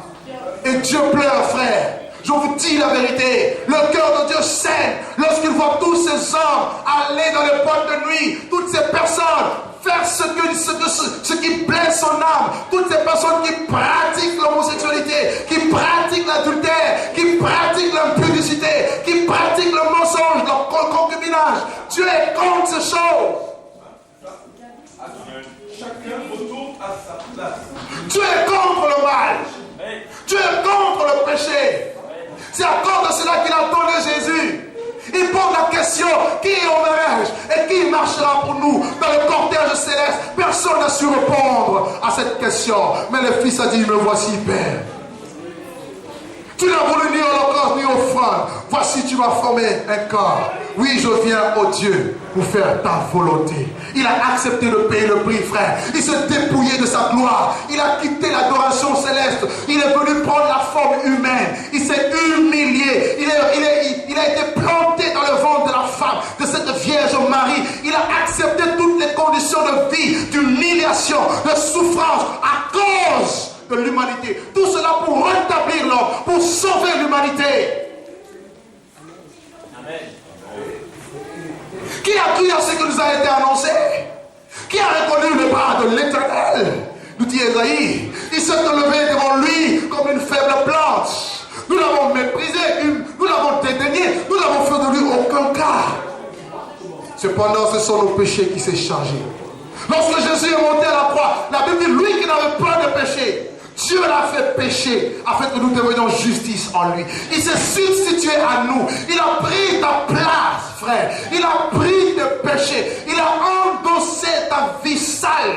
[SPEAKER 4] Et Dieu pleure, frère. Je vous dis la vérité, le cœur de Dieu saigne lorsqu'il voit tous ces hommes aller dans les boîtes de nuit, toutes ces personnes faire ce qui blesse son âme, toutes ces personnes qui pratiquent l'homosexualité, qui pratiquent l'adultère, qui pratiquent l'impudicité, qui pratiquent le mensonge, le concubinage. Dieu est contre ces choses.
[SPEAKER 1] Chacun retourne à sa place.
[SPEAKER 4] Dieu est contre le mal. Dieu est contre le péché. C'est à cause de cela qu'il a donné Jésus. Il pose la question, qui est au mariage et qui marchera pour nous dans le cortège céleste? Personne n'a su répondre à cette question. Mais le Fils a dit, me voici, Père. Tu n'as voulu ni holocauste ni offrande. Voici, tu vas former un corps. Oui, je viens, ô Dieu, pour faire ta volonté. Il a accepté de payer le prix, frère. Il s'est dépouillé de sa gloire. Il a quitté l'adoration céleste. Il est venu prendre la forme humaine. Il s'est humilié. Il a été planté dans le ventre de la femme, de cette Vierge Marie. Il a accepté toutes les conditions de vie, d'humiliation, de souffrance à cause de l'humanité. Tout cela pour rétablir l'homme, pour sauver l'humanité.
[SPEAKER 1] Amen.
[SPEAKER 4] Qui a cru à ce qui nous a été annoncé? Qui a reconnu le bras de l'Éternel? Nous dit Esaïe. Il s'est levé devant lui comme une faible plante. Nous l'avons méprisé, nous l'avons dédaigné, nous n'avons fait de lui aucun cas. Cependant, ce sont nos péchés qui s'est chargé. Lorsque Jésus est monté à la croix, la Bible dit, lui qui n'avait pas de péché, Dieu l'a fait pécher afin que nous devenions justice en lui. Il s'est substitué à nous. Il a pris ta place, frère. Il a pris tes péchés. Il a endossé ta vie sale.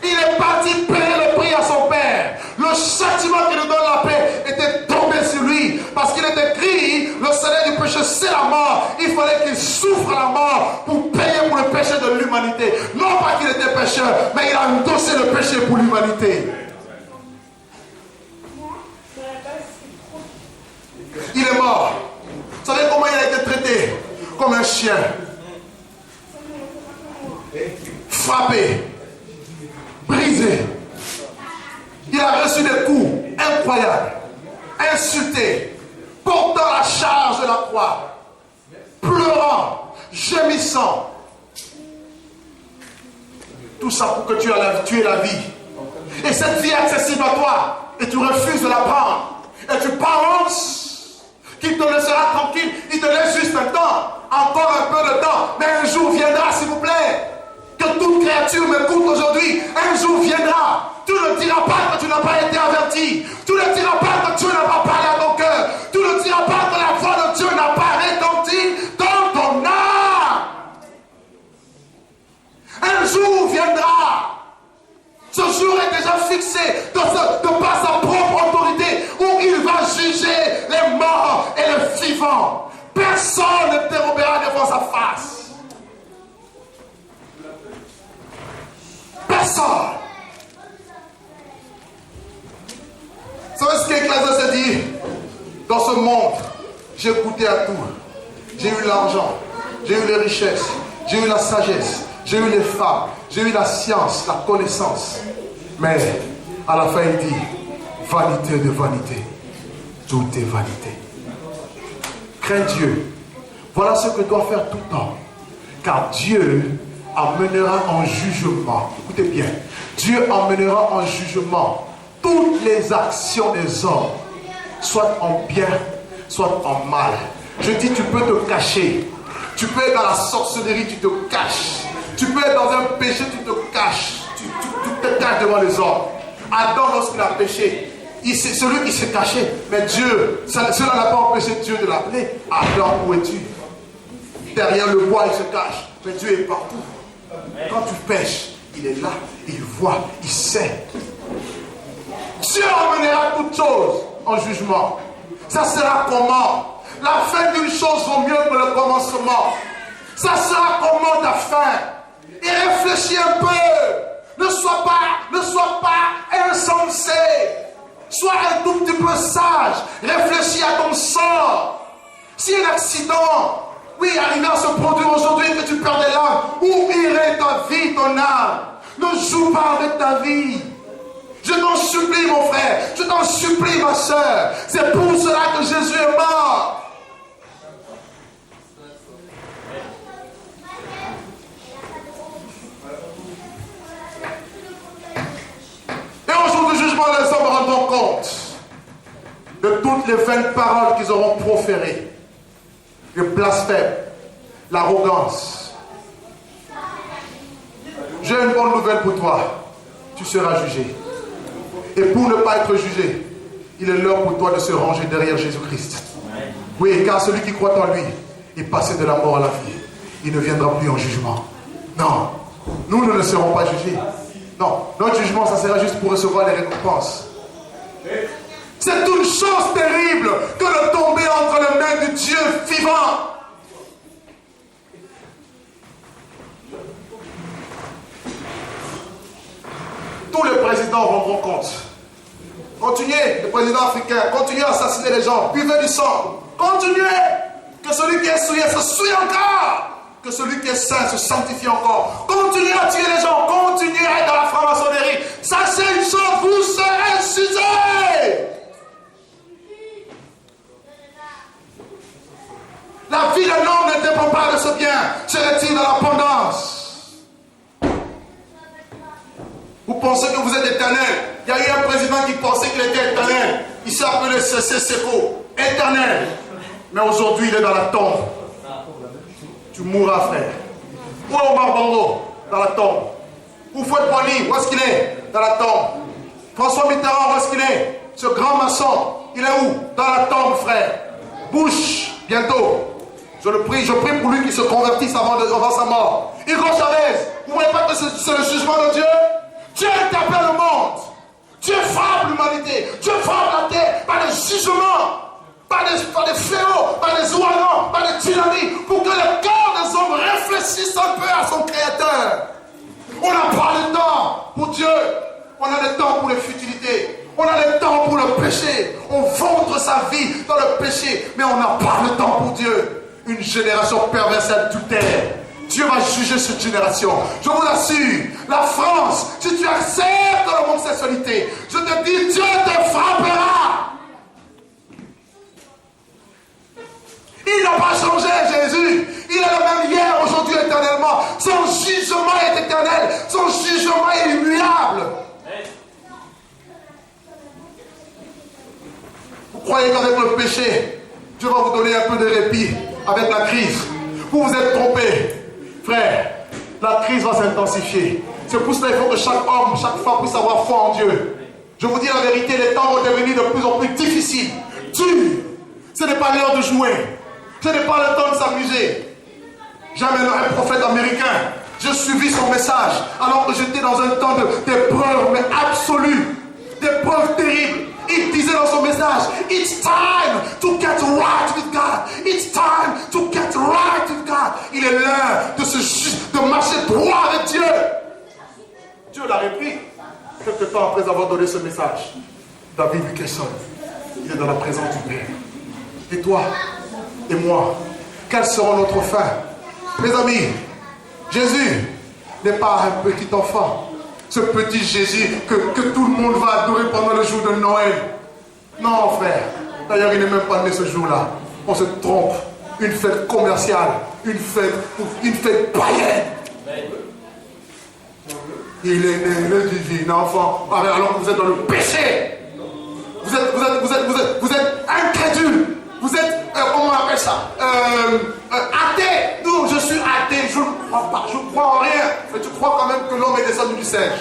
[SPEAKER 4] Il est parti payer le prix à son Père. Le châtiment qui nous donne la paix était tombé sur lui. Parce qu'il est écrit, le salaire du péché c'est la mort. Il fallait qu'il souffre la mort pour payer pour le péché de l'humanité. Non pas qu'il était pécheur, mais il a endossé le péché pour l'humanité. Il est mort. Vous savez comment il a été traité? Comme un chien. Frappé. Brisé. Il a reçu des coups incroyables. Insulté. Portant la charge de la croix. Pleurant. Gémissant. Tout ça pour que tu aies la vie. Et cette vie est accessible à toi. Et tu refuses de la prendre. Et tu penses qu'il te laissera tranquille. Il te laisse juste un temps. Encore un peu de temps. Mais un jour viendra, s'il vous plaît. Que toute créature m'écoute aujourd'hui. Un jour viendra. Tu ne diras pas que tu n'as pas été averti. Tu ne diras pas que Dieu n'a pas parlé à ton cœur. Tu ne diras pas que la voix de Dieu n'a pas retenti dans ton âme. Un jour viendra. Ce jour est déjà fixé de par sa propre autorité où il va juger les morts et les vivants. Personne ne dérobera devant sa face. Personne. Vous savez ce qu'Ecclésiaste dit? Dans ce monde, j'ai goûté à tout. J'ai eu l'argent, j'ai eu les richesses, j'ai eu la sagesse, j'ai eu les femmes, j'ai eu la science, la connaissance. Mais à la fin, il dit, Vanité de vanité. Tout est vanité. Crains Dieu. Voilà ce que doit faire tout le temps. Car Dieu amènera en jugement. Écoutez bien. Dieu amènera en jugement toutes les actions des hommes, soit en bien, soit en mal. Je dis, tu peux te cacher. Tu peux être dans la sorcellerie, tu te caches. Tu peux être dans un péché, tu te caches. Tu te caches devant les hommes. Adam, lorsqu'il a péché, c'est lui qui s'est caché. Mais Dieu, cela n'a pas empêché Dieu de l'appeler. Adam, où es-tu? Derrière le bois, il se cache. Mais Dieu est partout. Quand tu pêches, il est là, il voit, il sait. Dieu emmènera toutes choses en jugement. Ça sera comment? La fin d'une chose vaut mieux que le commencement. Ça sera comment ta fin? Et réfléchis un peu. Ne sois pas insensé. Sois un tout petit peu sage. Réfléchis à ton sort. Si un accident, oui, arrivé à se produire aujourd'hui, que tu perdais l'âme, où irait ta vie, ton âme? Ne joue pas avec ta vie. Je t'en supplie, mon frère. Je t'en supplie, ma soeur. C'est pour cela que Jésus est mort. Et au jour du jugement, les hommes rendront compte de toutes les vaines paroles qu'ils auront proférées. Le blasphème, l'arrogance. J'ai une bonne nouvelle pour toi. Tu seras jugé. Et pour ne pas être jugé, il est l'heure pour toi de se ranger derrière Jésus-Christ. Oui, car celui qui croit en lui est passé de la mort à la vie. Il ne viendra plus en jugement. Non, nous ne serons pas jugés. Non, notre jugement, ça sera juste pour recevoir les récompenses. C'est une chose terrible que de tomber entre les mains du Dieu vivant. Tous les présidents rendront compte. Continuez, les présidents africains, continuez à assassiner les gens, buvez du sang. Continuez. Que celui qui est souillé se souille encore. Que celui qui est saint se sanctifie encore. Continuez à tuer les gens, continuez à être dans la franc-maçonnerie. Sachez une chose, vous serez jugés. La vie d'un homme ne dépend pas de ce bien. Serait-il dans l'abondance? Vous pensez que vous êtes éternel. Il y a eu un président qui pensait qu'il était éternel. Il s'est appelé Seko. Éternel. Mais aujourd'hui, il est dans la tombe. Tu mourras, frère. Où est Omar Bongo? Dans la tombe. Où Fouet Boigny? Où est-ce qu'il est? Dans la tombe. François Mitterrand, où est-ce qu'il est? Ce grand maçon, il est où? Dans la tombe, frère. Bush, bientôt. Je prie pour lui qu'il se convertisse avant sa mort. Hugo Chavez, vous ne voyez pas que c'est le jugement de Dieu? Dieu interpelle le monde. Dieu frappe l'humanité. Dieu frappe la terre par des jugements, par des fléaux, par des ouragans, par des tyrannies, pour que le cœur des hommes réfléchisse un peu à son Créateur. On n'a pas le temps pour Dieu. On a le temps pour les futilités. On a le temps pour le péché. On vautre sa vie dans le péché, mais on n'a pas le temps pour Dieu. Une génération perverse et adultère. Dieu va juger cette génération. Je vous l'assure. La France, si tu acceptes l'homosexualité, je te dis, Dieu te frappera. Il n'a pas changé, Jésus. Il est le même hier, aujourd'hui, éternellement. Son jugement est éternel. Son jugement est immuable. Vous croyez qu'avec le péché, Dieu va vous donner un peu de répit avec la crise? Vous vous êtes trompé. Frère, la crise va s'intensifier. C'est pour cela qu'il faut que chaque homme, chaque femme puisse avoir foi en Dieu. Je vous dis la vérité, les temps vont devenir de plus en plus difficiles, durs. Ce n'est pas l'heure de jouer. Ce n'est pas le temps de s'amuser. Jamais un prophète américain, j'ai suivi son message alors que j'étais dans un temps d'épreuve, mais absolue, d'épreuve terrible. Il disait dans son message, it's time to get right with God. It's time to get right with God. Il est l'heure de marcher droit avec Dieu. Dieu l'a repris quelque temps après avoir donné ce message. David Wilkerson, il est dans la présence du Père. Et toi et moi, quelle sera notre fin? Mes amis, Jésus n'est pas un petit enfant. ce petit Jésus que tout le monde va adorer pendant le jour de Noël. Non, frère. D'ailleurs, il n'est même pas né ce jour-là. On se trompe. Une fête commerciale, une fête païenne. Il est né le divin enfant. Alors que vous êtes dans le péché. Vous êtes incrédule. Vous êtes, comment on appelle ça, athée. Non, je suis athée, je ne crois pas, je ne crois en rien. Mais tu crois quand même que l'homme est descendu du singe.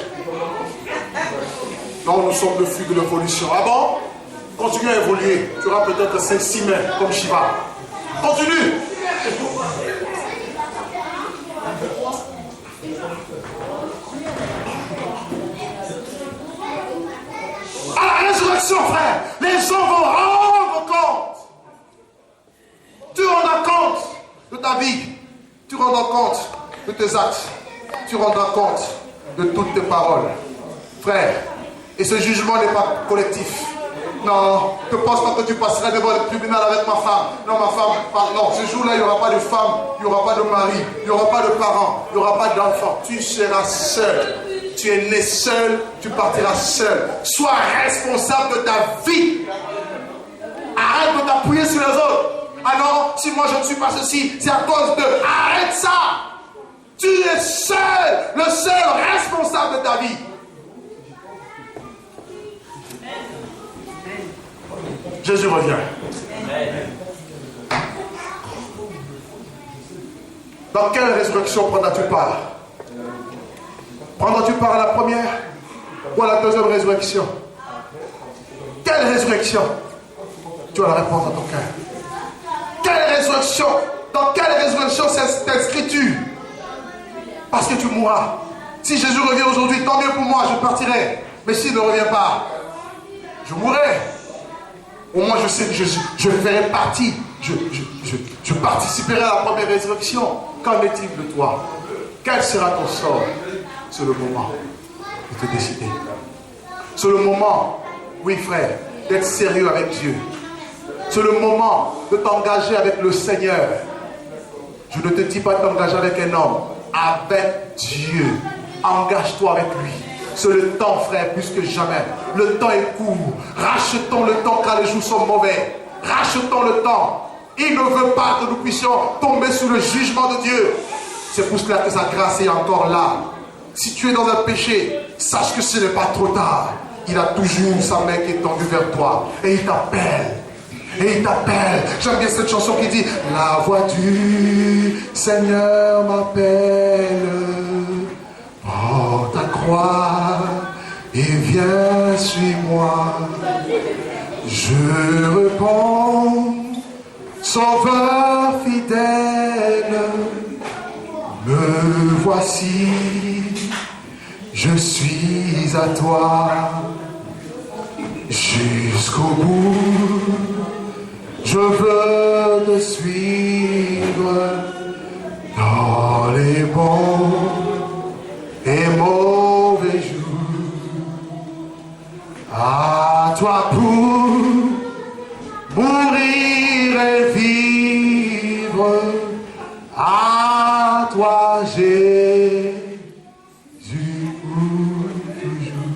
[SPEAKER 4] Non, nous sommes le fruit de l'évolution. Ah bon? Continue à évoluer. Tu auras peut-être 5-6 mains comme Shiva. Continue. À la résurrection, frère, les gens vont rendre compte. Tu rendras compte de ta vie. Tu rendras compte de tes actes. Tu rendras compte de toutes tes paroles. Frère, et ce jugement n'est pas collectif. Non, ne pense pas que tu passeras devant le tribunal avec ma femme. Non, ma femme, non, ce jour-là, il n'y aura pas de femme, il n'y aura pas de mari, il n'y aura pas de parents, il n'y aura pas d'enfants. Tu seras seul. Tu es né seul, tu partiras seul. Sois responsable de ta vie. Arrête de t'appuyer sur les autres. Ah non, si moi je ne suis pas ceci, c'est à cause de... Arrête ça. Tu es seul, le seul responsable de ta vie. Jésus revient. Dans quelle résurrection prendras-tu part? Prendras-tu part à la première ou à la deuxième résurrection? Quelle résurrection? Tu as la réponse dans ton cœur. Quelle résurrection? Dans quelle résurrection t'inscris-tu? Parce que tu mourras. Si Jésus revient aujourd'hui, tant mieux pour moi, je partirai. Mais s'il ne revient pas, je mourrai. Au moins je sais que je ferai partie. Je participerai à la première résurrection. Qu'en est-il de toi? Quel sera ton sort? C'est le moment de te décider. C'est le moment, oui frère, d'être sérieux avec Dieu. C'est le moment de t'engager avec le Seigneur. Je ne te dis pas de t'engager avec un homme, avec Dieu. Engage-toi avec lui. C'est le temps, frère, plus que jamais. Le temps est court. Rachetons le temps car les jours sont mauvais. Rachetons le temps. Il ne veut pas que nous puissions tomber sous le jugement de Dieu. C'est pour cela que sa grâce est encore là. Si tu es dans un péché, sache que ce n'est pas trop tard. Il a toujours sa main qui est tendue vers toi. Et il t'appelle. Et il t'appelle. J'aime bien cette chanson qui dit: la voix du Seigneur m'appelle. Prends ta croix et viens, suis-moi. Je réponds, Sauveur fidèle, me voici, je suis à toi. Jusqu'au bout, je veux te suivre dans les bons et mauvais jours. À toi pour mourir et vivre, à toi Jésus pour toujours.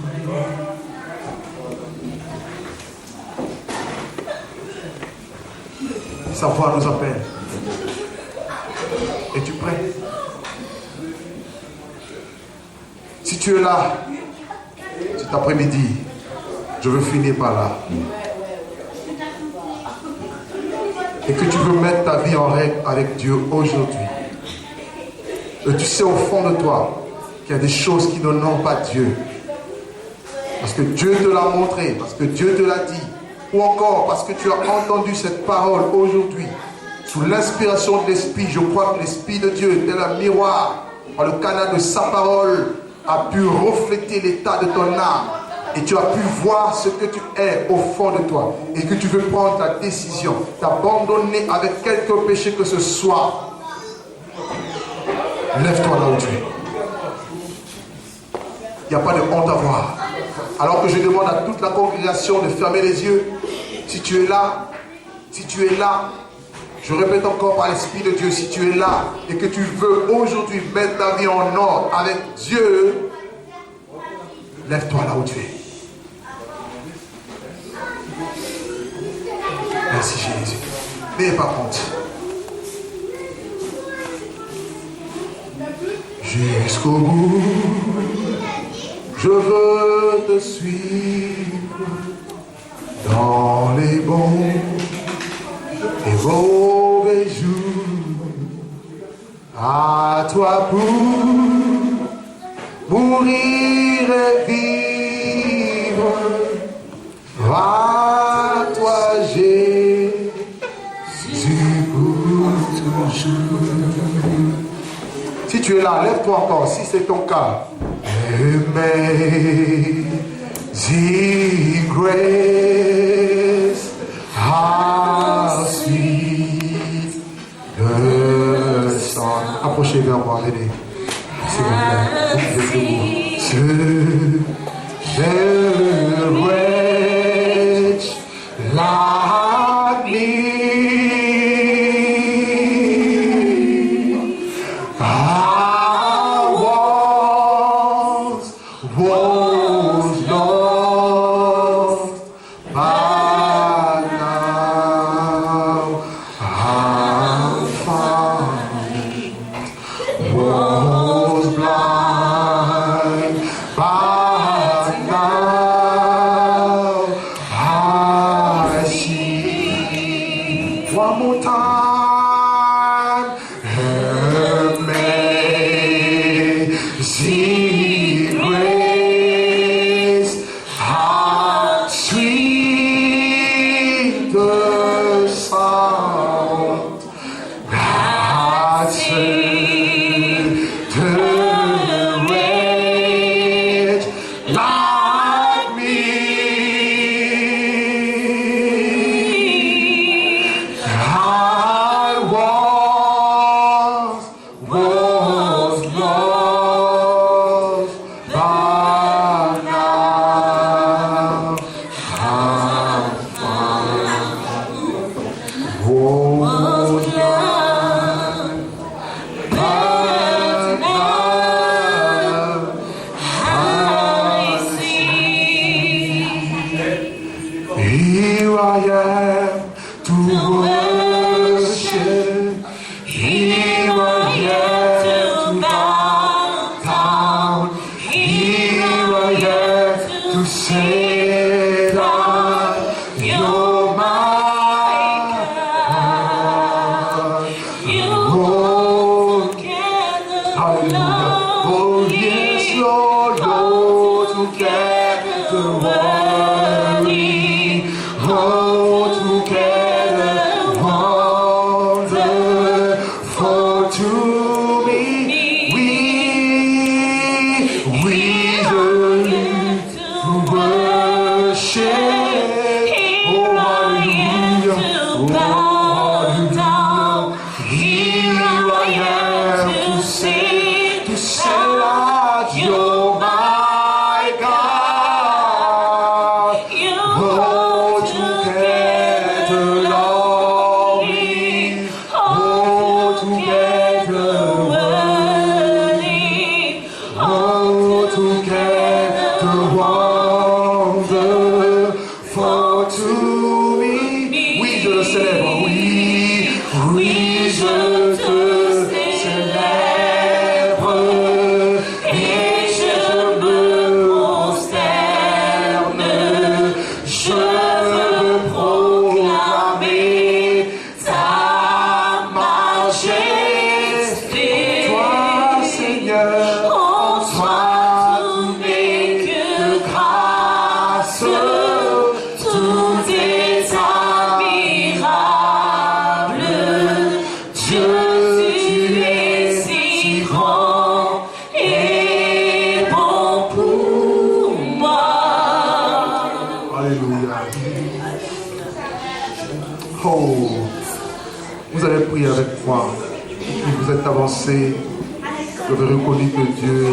[SPEAKER 4] Sa voix nous appelle. Es-tu prêt? Si tu es là, cet après-midi, je veux finir par là. Et que tu veux mettre ta vie en règle avec Dieu aujourd'hui. Et tu sais au fond de toi qu'il y a des choses qui n'honorent pas Dieu. Parce que Dieu te l'a montré, parce que Dieu te l'a dit. Ou encore parce que tu as entendu cette parole aujourd'hui. Sous l'inspiration de l'Esprit, je crois que l'Esprit de Dieu, tel un miroir, par le canal de sa parole, a pu refléter l'état de ton âme. Et tu as pu voir ce que tu es au fond de toi. Et que tu veux prendre la décision d'abandonner avec quelque péché que ce soit. Lève-toi là où tu es. Il n'y a pas de honte à voir. Alors que je demande à toute la congrégation de fermer les yeux. Si tu es là, je répète encore par l'Esprit de Dieu, si tu es là et que tu veux aujourd'hui mettre ta vie en ordre avec Dieu, Lève-toi là où tu es. Merci Jésus. N'ayez pas honte. Jusqu'au bout, je veux te suivre dans les bons et mauvais jours. À toi pour mourir et vivre. À toi Jésus pour toujours. Si tu es là, lève-toi encore, si c'est ton cas. Amazing grace, how sweet the sound. Approchez vers moi, René. S'il vous plaît. The wretch like me. Vous êtes avancé, vous avez reconnu que Dieu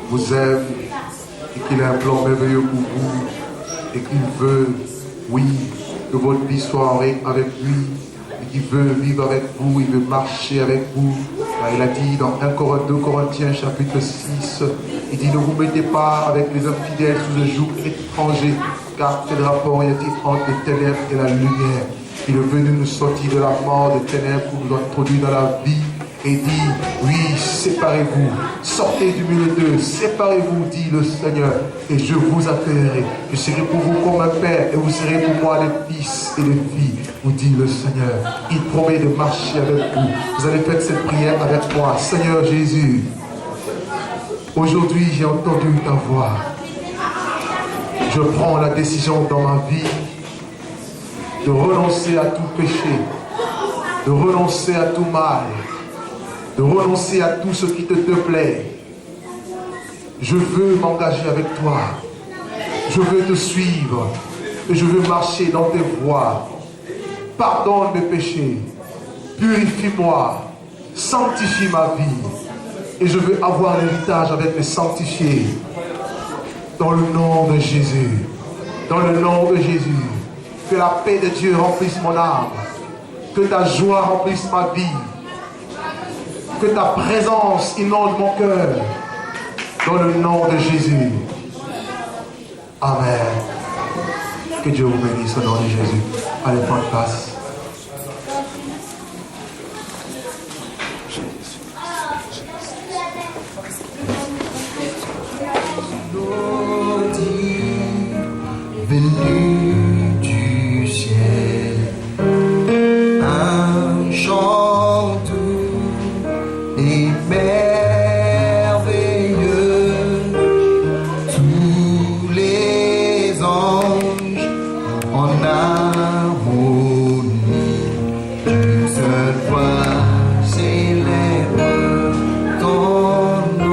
[SPEAKER 4] vous aime et qu'il a un plan merveilleux pour vous et qu'il veut, oui, que votre vie soit avec lui et qu'il veut vivre avec vous, il veut marcher avec vous. Il a dit dans 2 Corinthiens chapitre 6,
[SPEAKER 3] Il dit, ne vous mettez pas avec les infidèles sous le joug étranger, car quel rapport y a-t-il entre les ténèbres et la lumière? Il est venu nous sortir de la mort des ténèbres pour nous introduire dans la vie. Et dit, oui, séparez-vous, sortez du milieu d'eux, séparez-vous, dit le Seigneur, et je vous accueillerai. Je serai pour vous comme un père, et vous serez pour moi les fils et les filles, vous dit le Seigneur. Il promet de marcher avec vous. Vous allez faire cette prière avec moi. Seigneur Jésus, aujourd'hui j'ai entendu ta voix. Je prends la décision dans ma vie de renoncer à tout péché, de renoncer à tout mal, de renoncer à tout ce qui te plaît. Je veux m'engager avec toi. Je veux te suivre. Et je veux marcher dans tes voies. Pardonne mes péchés. Purifie-moi. Sanctifie ma vie. Et je veux avoir l'héritage avec les sanctifiés. Dans le nom de Jésus. Dans le nom de Jésus. Que la paix de Dieu remplisse mon âme. Que ta joie remplisse ma vie. Que ta présence inonde mon cœur. Dans le nom de Jésus. Amen. Que Dieu vous bénisse au nom de Jésus. Allez, prendre place.
[SPEAKER 5] Venu du ciel, un chant doux et merveilleux, tous les anges en harmonie, d'une seule voix célèbre ton nom.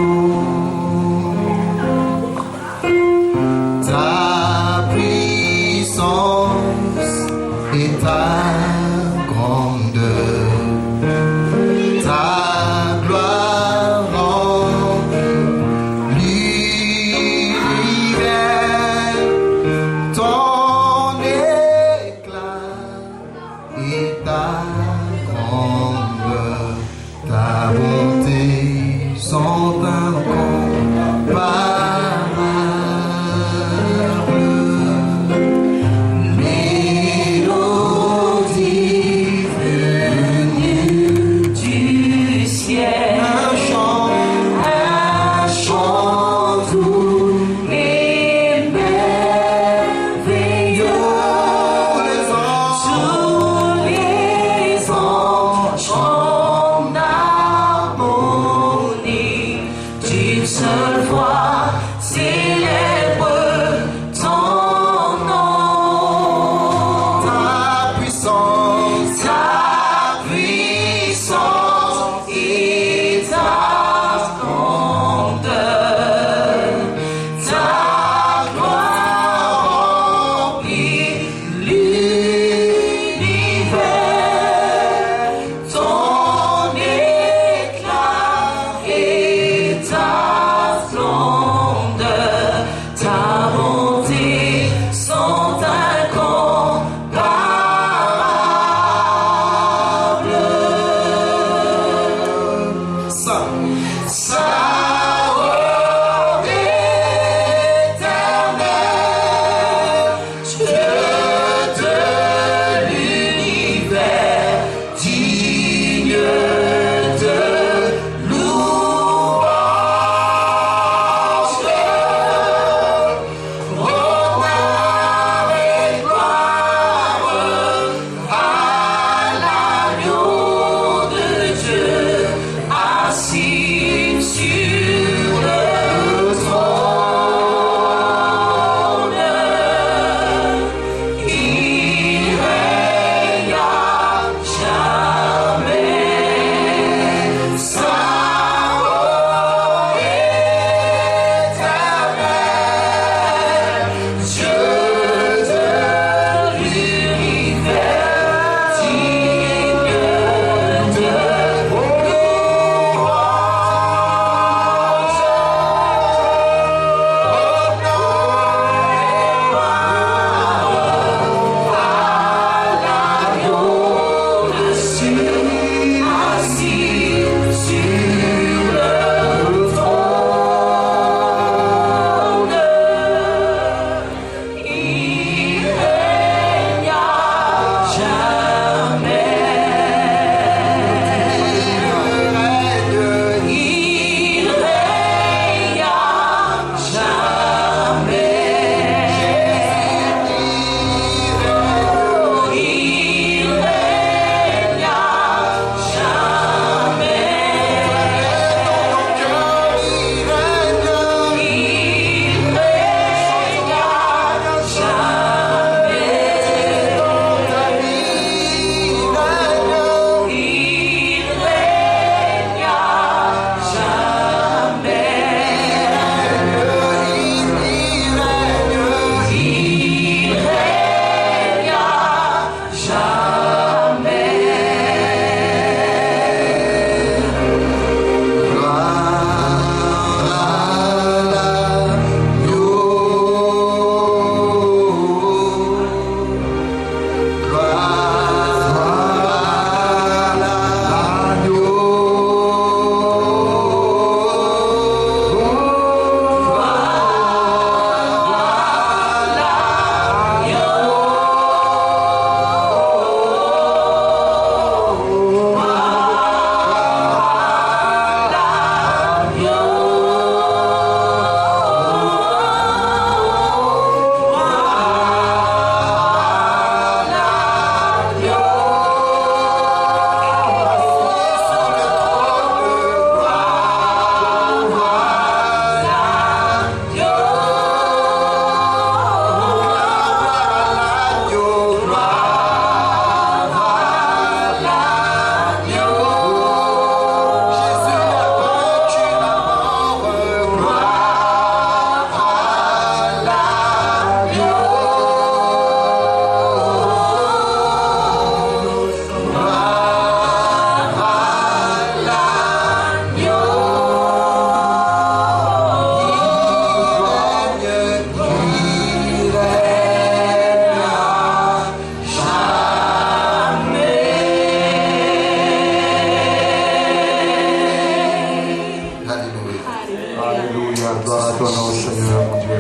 [SPEAKER 3] Seigneur, mon Dieu.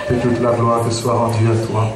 [SPEAKER 3] Que toute la gloire te soit rendue à toi.